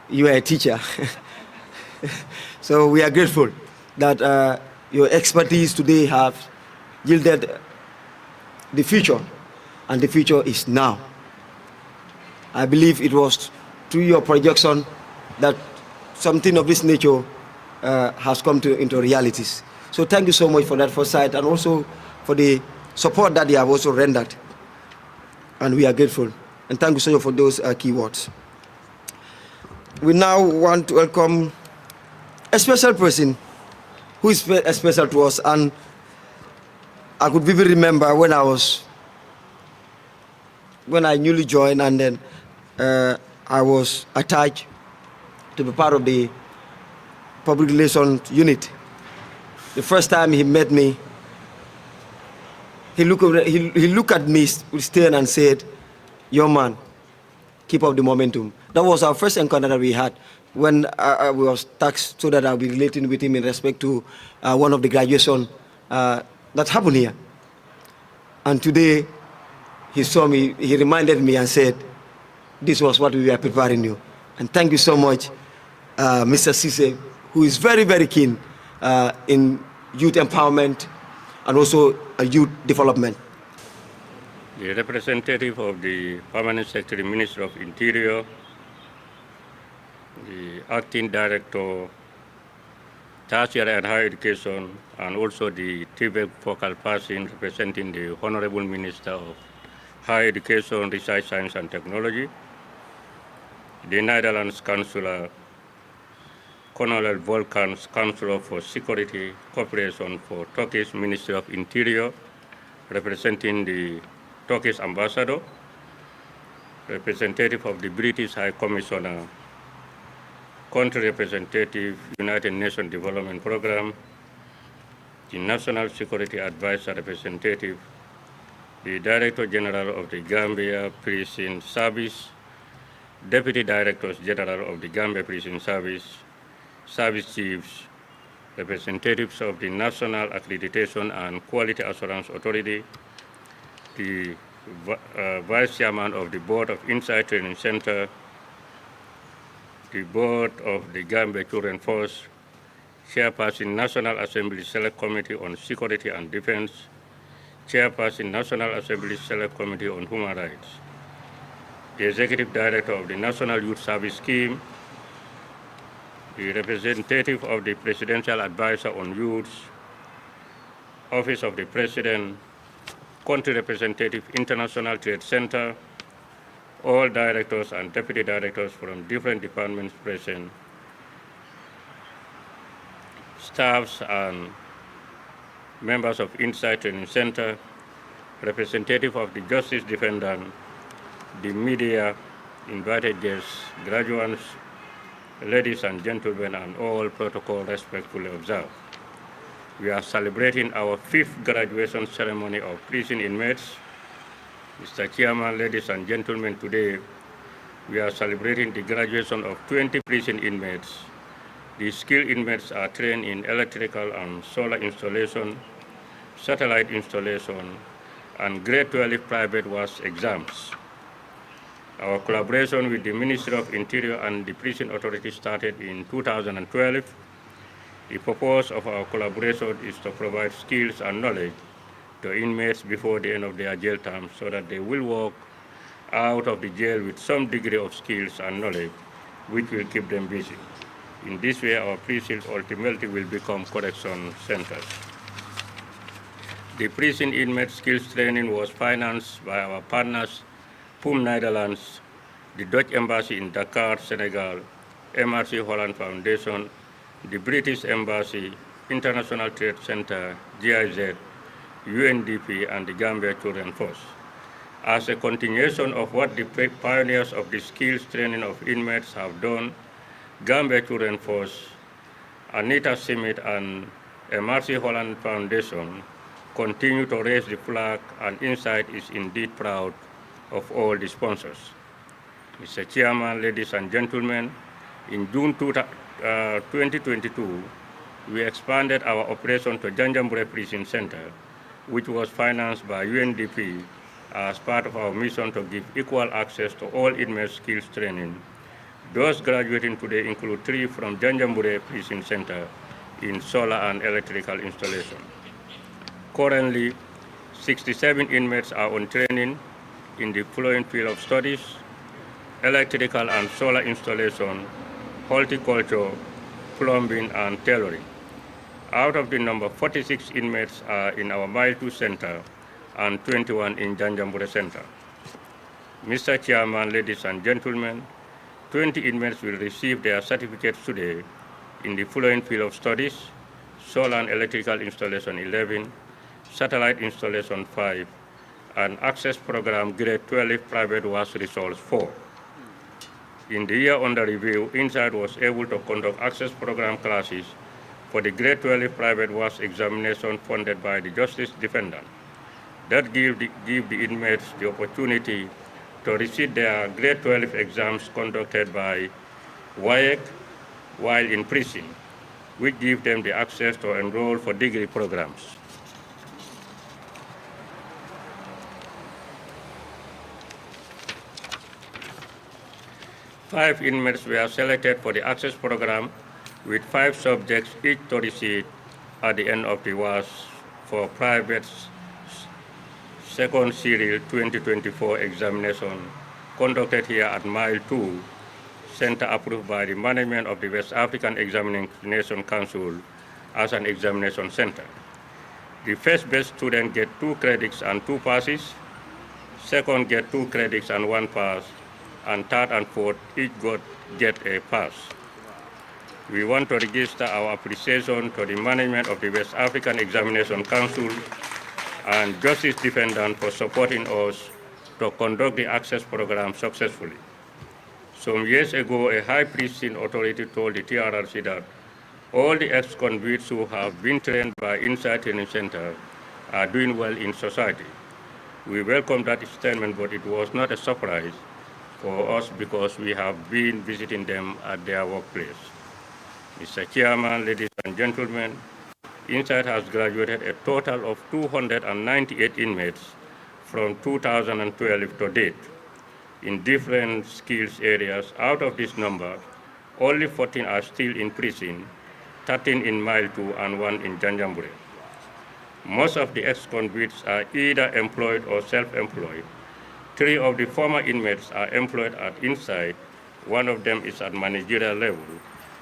you are a teacher. So we are grateful that your expertise today have yielded the future, and the future is now. I believe it was through your projection that something of this nature has come into realities. So thank you so much for that foresight, and also for the support that you have also rendered. And we are grateful. And thank you so much for those key words. We now want to welcome a special person who is special to us. And I could vividly remember when I newly joined, and then I was attached to be part of the public relations unit. The first time he met me, he looked at me with stern and said, "Young man, keep up the momentum." That was our first encounter that we had when we was tasked so that I'll be relating with him in respect to one of the graduation that happened here. And today, he saw me, he reminded me and said, "This was what we were preparing you." And thank you so much, Mr. Sise, who is very, very keen in youth empowerment and also youth development. The representative of the Permanent Secretary, Minister of Interior, the Acting Director, Tertiary and Higher Education, and also the TVEC focal person representing the Honorable Minister of Higher Education, Research, Science and Technology, the Netherlands Councillor, Colonel Volkan's Councillor for Security Cooperation for Turkish Ministry of Interior, representing the Turkish Ambassador, representative of the British High Commissioner, country representative, United Nations Development Programme, the National Security Advisor representative, the Director General of the Gambia Prison Service, Deputy Directors General of the Gambia Prison Service, Service Chiefs, representatives of the National Accreditation and Quality Assurance Authority, the Vice Chairman of the Board of Inside Training Center, the Board of the Gambia Children Force, Chairperson National Assembly Select Committee on Security and Defense, Chairperson National Assembly Select Committee on Human Rights, the Executive Director of the National Youth Service Scheme, the representative of the Presidential Advisor on Youth, Office of the President, Country Representative, International Trade Center, all directors and deputy directors from different departments present, staffs and members of Inside Training Center, representative of the Justice Defendant, the media, invited guests, graduates, ladies and gentlemen, and all protocol respectfully observed. We are celebrating our 5th graduation ceremony of prison inmates Mr. Chairman, ladies and gentlemen, today we are celebrating the graduation of 20 prison inmates. The skilled inmates are trained in electrical and solar installation, satellite installation, and grade 12 private WAS exams. Our collaboration with the Ministry of Interior and the Prison Authority started in 2012. The purpose of our collaboration is to provide skills and knowledge to inmates before the end of their jail term so that they will walk out of the jail with some degree of skills and knowledge which will keep them busy. In this way, our prisons ultimately will become correction centers. The prison inmate skills training was financed by our partners, PUM Netherlands, the Dutch Embassy in Dakar, Senegal, MRC Holland Foundation, the British Embassy, International Trade Center, GIZ, UNDP, and the Gambia Children's Force. As a continuation of what the pioneers of the skills training of inmates have done, Gambia Children's Force, Anita Simit, and MRC Holland Foundation continue to raise the flag, and Insight is indeed proud of all the sponsors. Mr. Chairman, ladies and gentlemen, in June 2022, we expanded our operation to Janjanbureh Prison Center, which was financed by UNDP as part of our mission to give equal access to all inmate skills training. Those graduating today include 3 from Janjanbureh Prison Center in solar and electrical installation. Currently, 67 inmates are on training in the following field of studies: electrical and solar installation, horticulture, plumbing, and tailoring. Out of the number, 46 inmates are in our Mile 2 Center and 21 in Janjanbureh Center. Mr. Chairman, ladies and gentlemen, 20 inmates will receive their certificates today in the following field of studies: solar and electrical installation 11, satellite installation 5, and access program grade 12 private WAS results 4. In the year under review, Insight was able to conduct access program classes for the grade 12 private WAS examination funded by the Justice Defendant. That give the inmates the opportunity to receive their grade 12 exams conducted by WAEC while in prison, which give them the access to enroll for degree programs. Five inmates were selected for the access program with 5 subjects each to receive at the end of the WAS for private second serial 2024 examination conducted here at Mile 2 Center, approved by the management of the West African Examination Council as an examination center. The first best student get 2 credits and 2 passes, second get 2 credits and 1 pass, and third and fourth each get a pass. We want to register our appreciation to the management of the West African Examination Council and Justice Defendant for supporting us to conduct the access program successfully. Some years ago, a high prison authority told the TRRC that all the ex-convicts who have been trained by Insight Training Center are doing well in society. We welcome that statement, but it was not a surprise for us because we have been visiting them at their workplace. Mr. Chairman, ladies and gentlemen, Insight has graduated a total of 298 inmates from 2012 to date in different skills areas. Out of this number, only 14 are still in prison, 13 in Mile 2 and 1 in Janjanbureh. Most of the ex-convicts are either employed or self-employed. 3 of the former inmates are employed at Insight. 1 of them is at managerial level,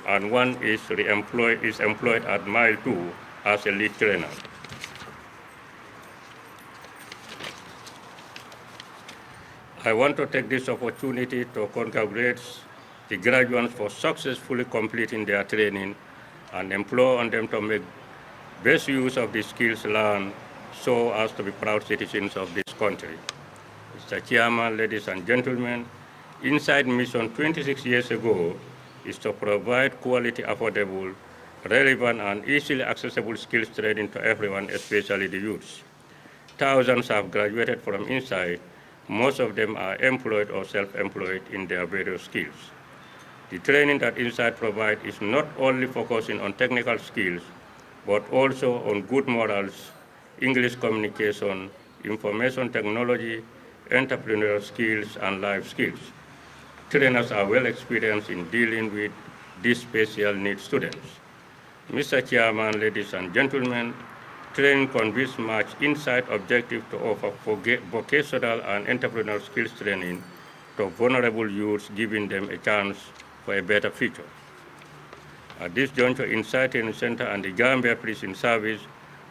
and 1 is employed at Mile 2 as a lead trainer. I want to take this opportunity to congratulate the graduates for successfully completing their training and implore on them to make best use of the skills learned so as to be proud citizens of this country. Mr. Chairman, ladies and gentlemen, Insight mission 26 years ago is to provide quality, affordable, relevant, and easily accessible skills training to everyone, especially the youths. Thousands have graduated from Insight Most of them are employed or self-employed in their various skills. The training that Insight provides is not only focusing on technical skills, but also on good morals, English communication, information technology, entrepreneurial skills, and life skills. Trainers are well experienced in dealing with these special needs students. Mr. Chairman, ladies and gentlemen, training conveys much Insight objective to offer vocational and entrepreneurial skills training to vulnerable youths, giving them a chance for a better future. At this juncture, Insight Training Center and the Gambia Prison Service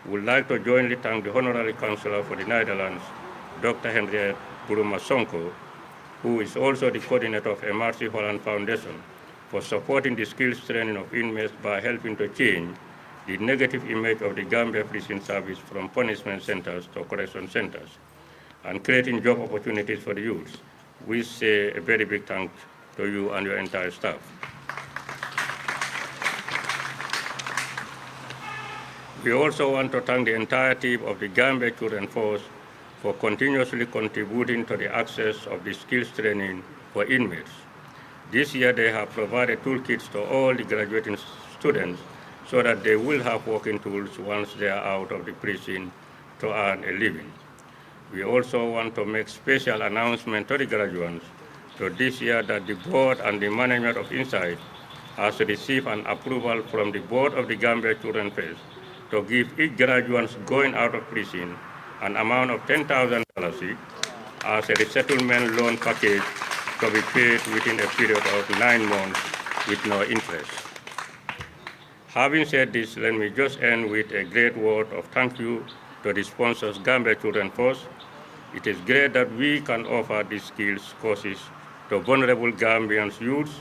would like to jointly thank the Honorary Counselor for the Netherlands, Dr. Henriette Buruma Sonko, who is also the coordinator of MRC Holland Foundation, for supporting the skills training of inmates by helping to change the negative image of the Gambia Prison Service from punishment centers to correction centers, and creating job opportunities for the youth. We say a very big thanks to you and your entire staff. We also want to thank the entire team of the Gambia Children Force for continuously contributing to the access of the skills training for inmates. This year they have provided toolkits to all the graduating students so that they will have working tools once they are out of the prison to earn a living. We also want to make special announcement to the graduates to this year that the board and the management of Insight has received an approval from the board of the Gambia Children Fest to give each graduate going out of prison an amount of $10,000 as a resettlement loan package to be paid within a period of 9 months with no interest. Having said this, let me just end with a great word of thank you to the sponsors, Gambia Children Force. It is great that we can offer these skills courses to vulnerable Gambian youths.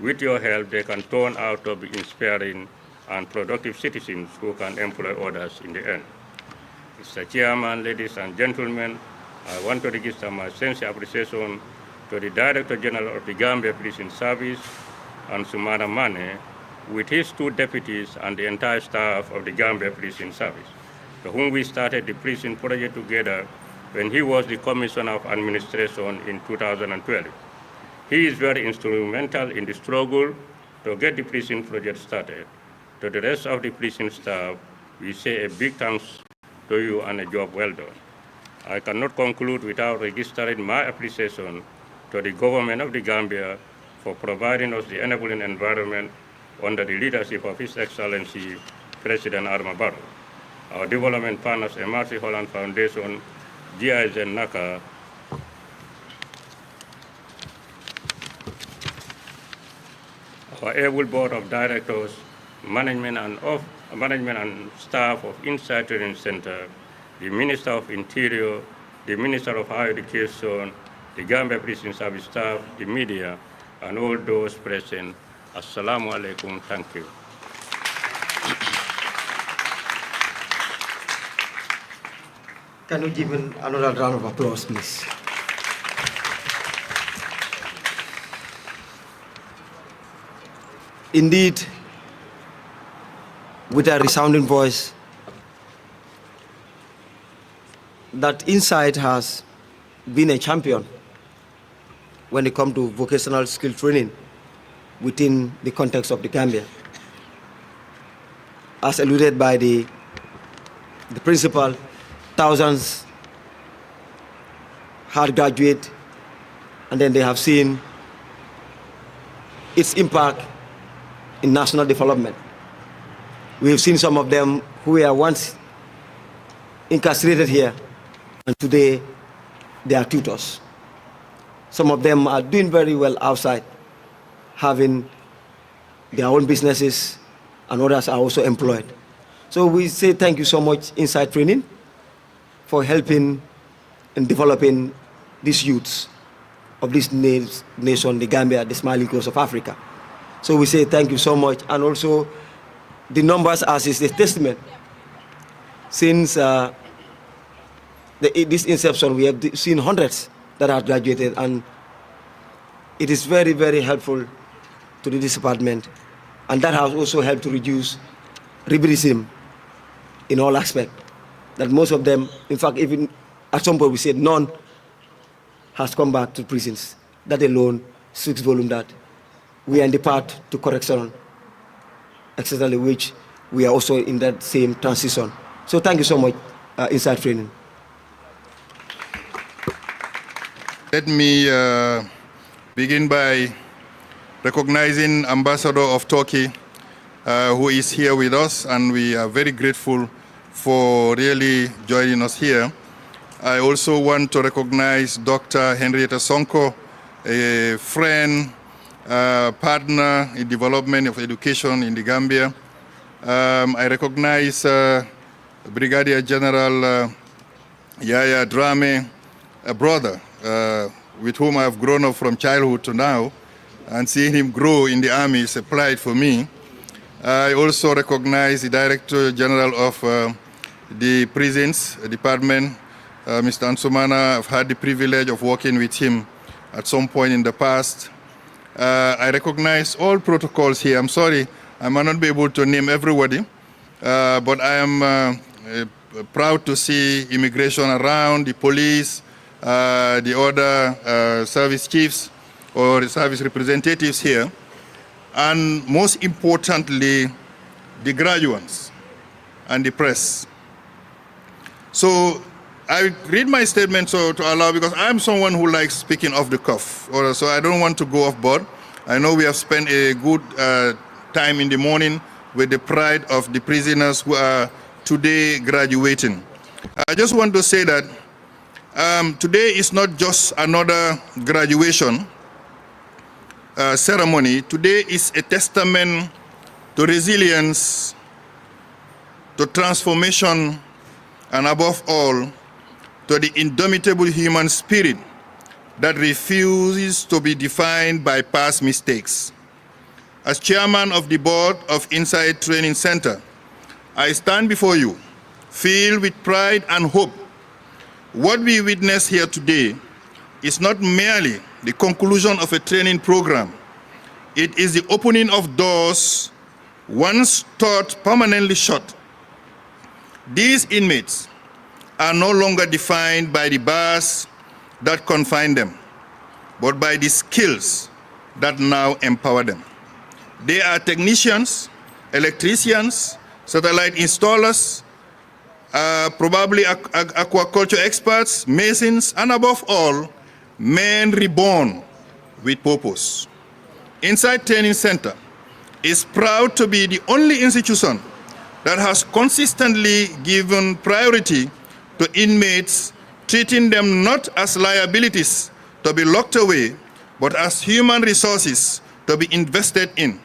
With your help, they can turn out to be inspiring and productive citizens who can employ others in the end. Mr. Chairman, ladies and gentlemen, I want to register my sincere appreciation to the Director General of the Gambia Prison Service, and Sumana Mane, with his 2 deputies and the entire staff of the Gambia Prison Service, to whom we started the prison project together when he was the Commissioner of Administration in 2012. He is very instrumental in the struggle to get the prison project started. To the rest of the prison staff, we say a big thanks to you and a job well done. I cannot conclude without registering my appreciation to the government of the Gambia for providing us the enabling environment under the leadership of His Excellency President Adama Barrow. Our development partners, MRC Holland Foundation, GIZ NACA, our able board of directors, management and staff of Insight Training Center, the Minister of Interior, the Minister of Higher Education, the Gambia Prison Service staff, the media, and all those present. Assalamu alaikum. Thank you. Can you give another round of applause, please? Indeed, with a resounding voice, that Insight has been a champion when it comes to vocational skill training within the context of the Gambia. As alluded by the principal, thousands had graduated, and then they have seen its impact in national development. We have seen some of them who were once incarcerated here, and today they are tutors. Some of them are doing very well outside, having their own businesses, and others are also employed. So we say thank you so much, Insight Training, for helping in developing these youths of this nation, the Gambia, the smiling coast of Africa. So we say thank you so much, and also the numbers as is a testament. Since this inception, we have seen hundreds that have graduated, and it is very, very helpful to this department, and that has also helped to reduce recidivism in all aspects. That most of them, in fact, even at some point we said none has come back to prisons. That alone speaks volume that we are in the path to correction, exactly which we are also in that same transition. So thank you so much, Inside Training. Let me begin by recognizing Ambassador of Turkey, who is here with us, and we are very grateful for really joining us here. I also want to recognize Dr. Henrietta Sonko, a friend, partner in development of education in the Gambia. I recognize Brigadier General Yaya Drame, a brother with whom I have grown up from childhood to now, and seeing him grow in the army is a pride for me. I also recognize the Director General of the Prisons Department, Mr. Ansumana. I've had the privilege of working with him at some point in the past. I recognize all protocols here. I'm sorry, I might not be able to name everybody, but I am proud to see immigration around, the police, the other service chiefs or service representatives here, and most importantly, the graduates and the press. So I read my statement to allow, because I'm someone who likes speaking off the cuff, so I don't want to go off board. I know we have spent a good time in the morning with the pride of the prisoners who are today graduating. I just want to say that today is not just another graduation ceremony. Today is a testament to resilience, to transformation, and above all, to the indomitable human spirit that refuses to be defined by past mistakes. As chairman of the board of Inside Training Center, I stand before you, filled with pride and hope. What we witness here today is not merely the conclusion of a training program. It is the opening of doors once thought permanently shut. These inmates are no longer defined by the bars that confine them, but by the skills that now empower them. They are technicians, electricians, satellite installers, probably aquaculture experts, masons, and above all, men reborn with purpose. Inside Training Center is proud to be the only institution that has consistently given priority to inmates, treating them not as liabilities to be locked away, but as human resources to be invested in.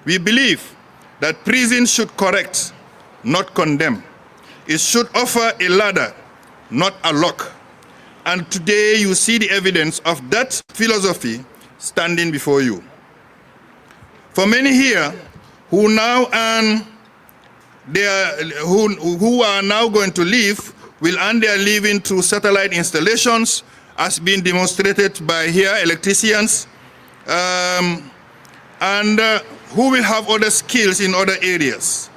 We believe that prison should correct, not condemn. It should offer a ladder, not a lock. And today you see the evidence of that philosophy standing before you. For many here who now who are now going to leave will earn their living through satellite installations, as been demonstrated by here electricians, and who will have other skills in other areas.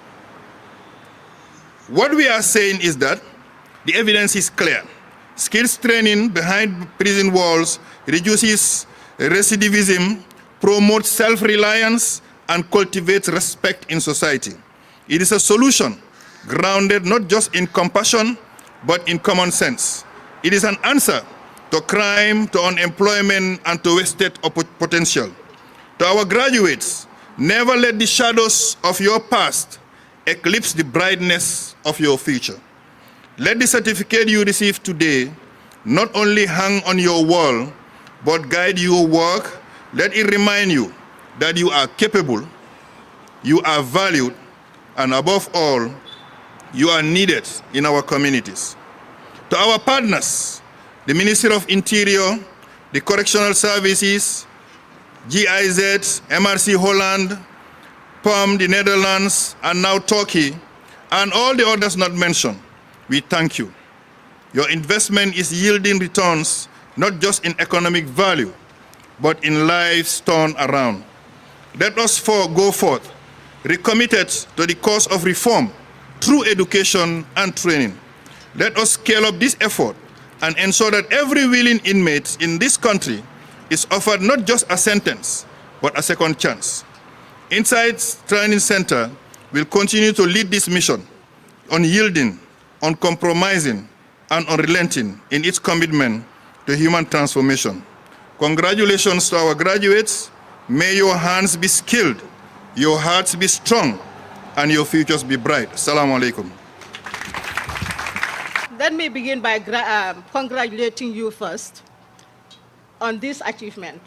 What we are saying is that the evidence is clear. Skills training behind prison walls reduces recidivism, promotes self-reliance, and cultivates respect in society. It is a solution grounded not just in compassion, but in common sense. It is an answer to crime, to unemployment, and to wasted potential. To our graduates, never let the shadows of your past eclipse the brightness of your future. Let the certificate you receive today not only hang on your wall, but guide your work. Let it remind you that you are capable, you are valued, and above all, you are needed in our communities. To our partners, the Ministry of Interior, the Correctional Services, GIZ, MRC Holland, POM, the Netherlands, and now Turkey, and all the others not mentioned, we thank you. Your investment is yielding returns, not just in economic value, but in lives turned around. Let us go forth, recommitted to the cause of reform through education and training. Let us scale up this effort and ensure that every willing inmate in this country is offered not just a sentence, but a second chance. Insights Training Center will continue to lead this mission, unyielding, uncompromising, and unrelenting in its commitment to human transformation. Congratulations to our graduates. May your hands be skilled, your hearts be strong, and your futures be bright. Assalamu alaikum. Let me begin by congratulating you first on this achievement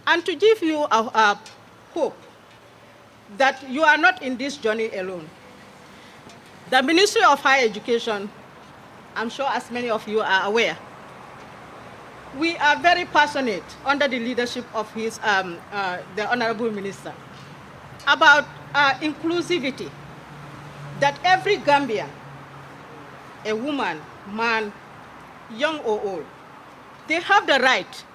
and to give you a hope that you are not in this journey alone. The Ministry of Higher Education, I'm sure as many of you are aware, we are very passionate under the leadership of the Honorable Minister about inclusivity, that every Gambian, a woman, man, young or old, they have the right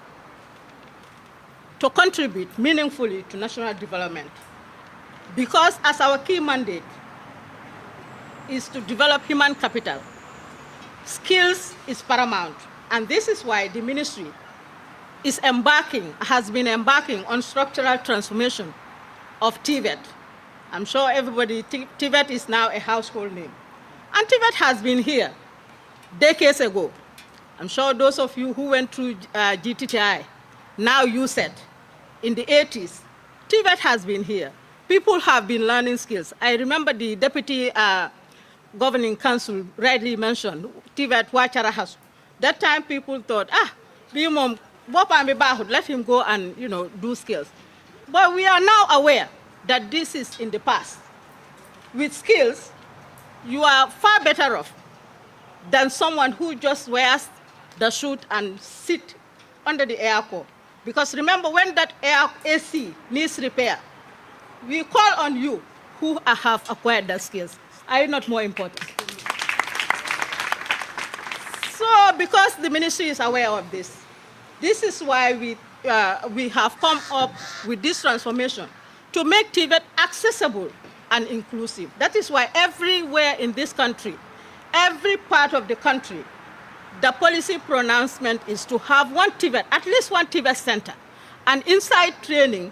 to contribute meaningfully to national development. Because as our key mandate is to develop human capital, skills is paramount. And this is why the ministry has been embarking on structural transformation of TVET. I'm sure everybody, TVET is now a household name. And TVET has been here decades ago. I'm sure those of you who went through GTTI, now USET, in the 80s, TVET has been here. People have been learning skills. I remember the Deputy Governing Council rightly mentioned, TVET Wacharahasu. That time people thought, let him go and do skills. But we are now aware that this is in the past. With skills, you are far better off than someone who just wears the suit and sit under the aircon. Because remember, when that AC needs repair, we call on you who have acquired the skills. Are you not more important? So because the ministry is aware of this, this is why we have come up with this transformation to make TVET accessible and inclusive. That is why everywhere in this country, every part of the country, the policy pronouncement is to have one TVET, at least one TVET center. And inside training,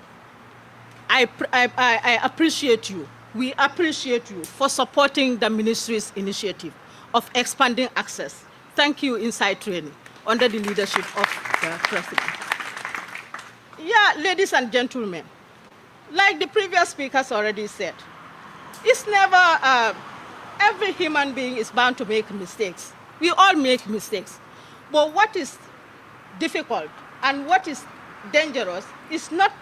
I appreciate you. We appreciate you for supporting the ministry's initiative of expanding access. Thank you, Inside Training, under the leadership of the President. Yeah, ladies and gentlemen, like the previous speakers already said, it's never, every human being is bound to make mistakes. We all make mistakes. But what is difficult and what is dangerous is not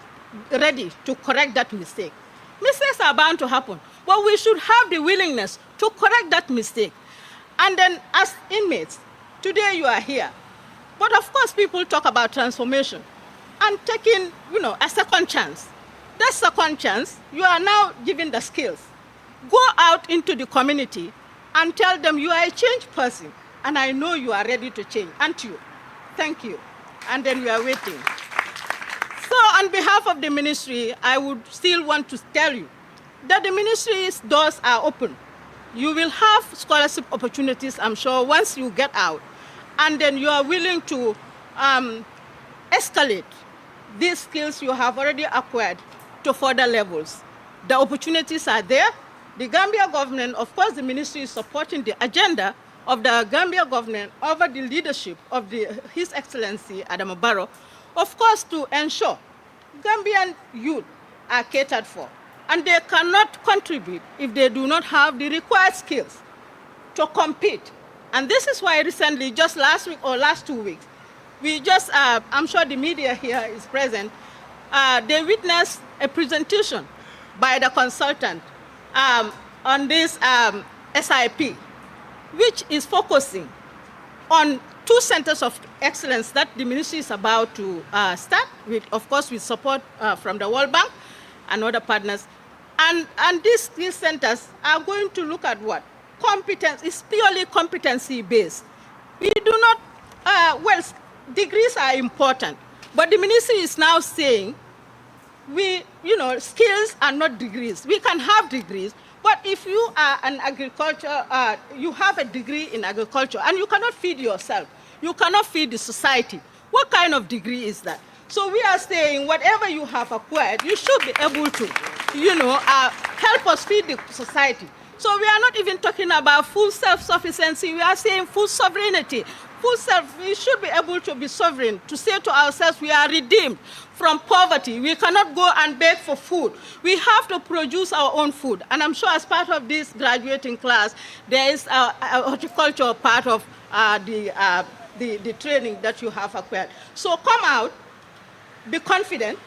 ready to correct that mistake. Mistakes are bound to happen, but we should have the willingness to correct that mistake. And then as inmates, today you are here. But of course people talk about transformation and taking, a second chance. That second chance, you are now given the skills. Go out into the community and tell them you are a changed person, and I know you are ready to change, aren't you? Thank you. And then we are waiting. So on behalf of the ministry, I would still want to tell you that the ministry's doors are open. You will have scholarship opportunities, I'm sure, once you get out. And then you are willing to escalate these skills you have already acquired to further levels. The opportunities are there. The Gambia government, of course, the ministry is supporting the agenda of the Gambia government over the leadership of His Excellency Adama Barrow, of course, to ensure Gambian youth are catered for. And they cannot contribute if they do not have the required skills to compete. And this is why recently, just last week or last 2 weeks, we just, I'm sure the media here is present, they witnessed a presentation by the consultant on this SIP, which is focusing on 2 centers of excellence that the ministry is about to start, with, of course, with support from the World Bank and other partners. And these centers are going to look at what? Competence. It's purely competency-based. We do not, well, degrees are important, but the ministry is now saying skills are not degrees. We can have degrees, But if you are an agriculture, you have a degree in agriculture and you cannot feed yourself, you cannot feed the society, what kind of degree is that? So we are saying whatever you have acquired, you should be able to, help us feed the society. So we are not even talking about full self-sufficiency, we are saying full sovereignty. We should be able to be sovereign, to say to ourselves we are redeemed from poverty. We cannot go and beg for food. We have to produce our own food. And I'm sure as part of this graduating class, there is a horticulture part of the training that you have acquired. So come out, be confident,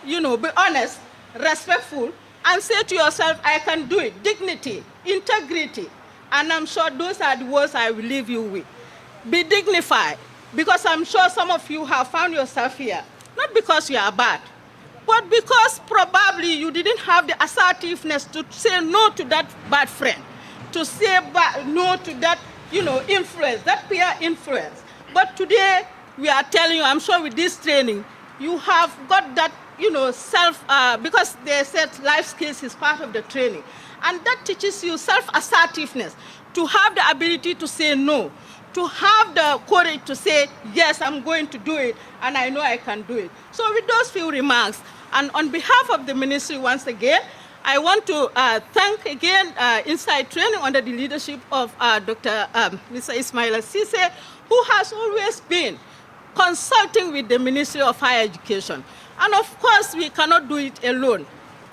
be honest, respectful, and say to yourself, I can do it. Dignity, integrity. And I'm sure those are the words I will leave you with. Be dignified, because I'm sure some of you have found yourself here, not because you are bad, but because probably you didn't have the assertiveness to say no to that bad friend, to say no to that, influence, that peer influence. But today, we are telling you, I'm sure with this training, you have got that, because they said life skills is part of the training. And that teaches you self-assertiveness, to have the ability to say no, to have the courage to say, yes, I'm going to do it, and I know I can do it. So with those few remarks, and on behalf of the ministry once again, I want to thank again Inside Training under the leadership of Dr. Mr. Ismaila Sise, who has always been consulting with the Ministry of Higher Education. And of course, we cannot do it alone.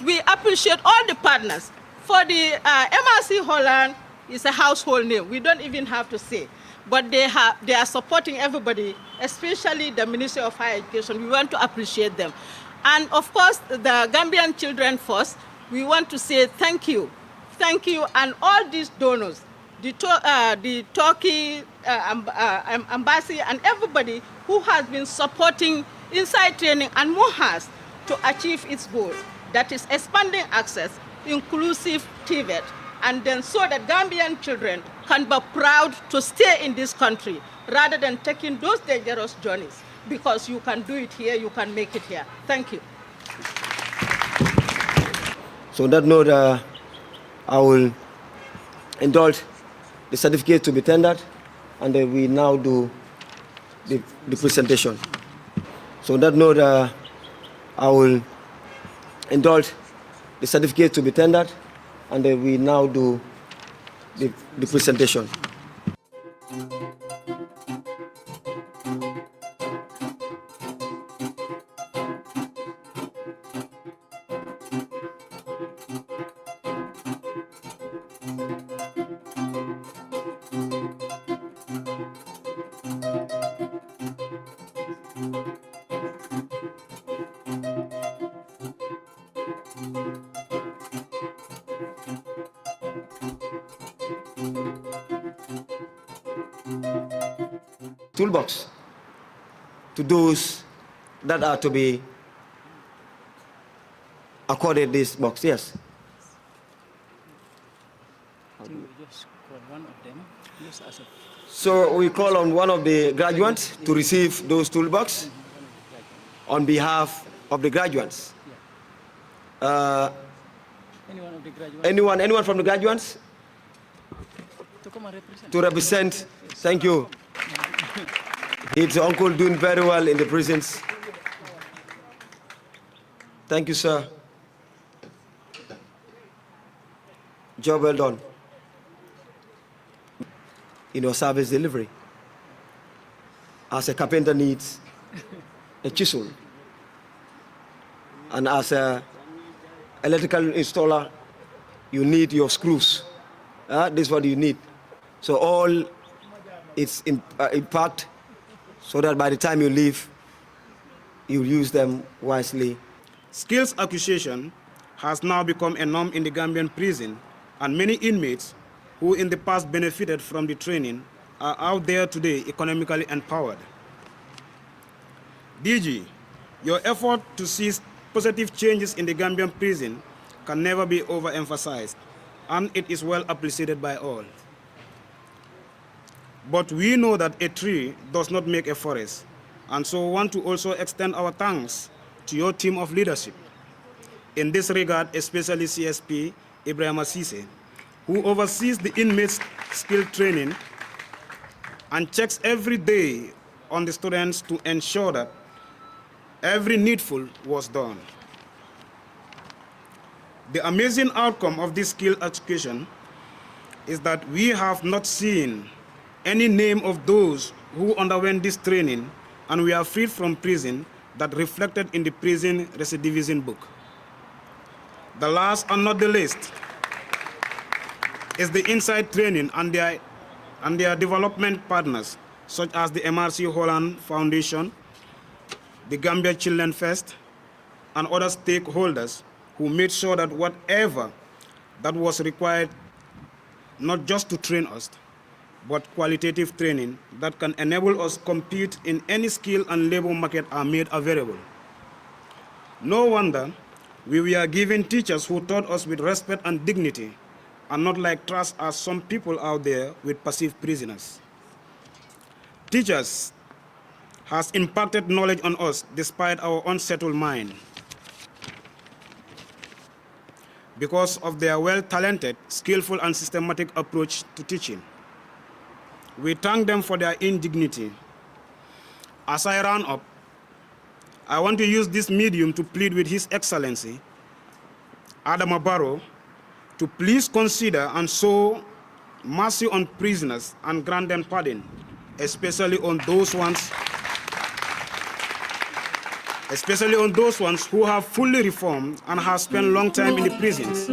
We appreciate all the partners. For the MRC Holland, it's a household name. We don't even have to say. But they are supporting everybody, especially the Ministry of Higher Education. We want to appreciate them. And of course, the Gambian Children First, we want to say thank you. Thank you, and all these donors, the Turkey embassy, and everybody who has been supporting Inside Training and MOHAS to achieve its goal, that is expanding access, inclusive TVET, and then so that Gambian children can be proud to stay in this country rather than taking those dangerous journeys, because you can do it here, you can make it here. Thank you. So on that note, I will indulge the certificate to be tendered, and then we now do the presentation. So on that note, I will indulge the certificate to be tendered, and then we now do the presentation. Toolbox to those that are to be accorded this box. Yes. So we call on one of the graduates to receive those toolbox on behalf of the graduates. Anyone from the graduates? To represent. Thank you. His uncle doing very well in the prisons. Thank you, sir. Job well done. Service delivery. As a carpenter needs a chisel, and as a electrical installer, you need your screws. This is what you need. So all it's impact, so that by the time you leave, you use them wisely. Skills acquisition has now become a norm in the Gambian prison, and many inmates who in the past benefited from the training are out there today economically empowered. DG, your effort to see positive changes in the Gambian prison can never be overemphasized, and it is well appreciated by all. But we know that a tree does not make a forest, and so want to also extend our thanks to your team of leadership. In this regard, especially CSP, Ibrahim Asise, who oversees the inmates' skill training and checks every day on the students to ensure that every needful was done. The amazing outcome of this skill education is that we have not seen any name of those who underwent this training and we are freed from prison that reflected in the prison recidivism book. The last and not the least is the inside training and their development partners, such as the MRC Holland Foundation, the Gambia Children Fest, and other stakeholders who made sure that whatever that was required, not just to train us, but qualitative training that can enable us compete in any skill and labor market are made available. No wonder we were given teachers who taught us with respect and dignity, and not like trust as some people out there with perceived prisoners. Teachers has impacted knowledge on us despite our unsettled mind, because of their well-talented, skillful, and systematic approach to teaching. We thank them for their indignity. As I round up, I want to use this medium to plead with His Excellency, Adama Barrow, to please consider and show mercy on prisoners and grant them pardon, especially on those ones who have fully reformed and have spent long time in the prisons.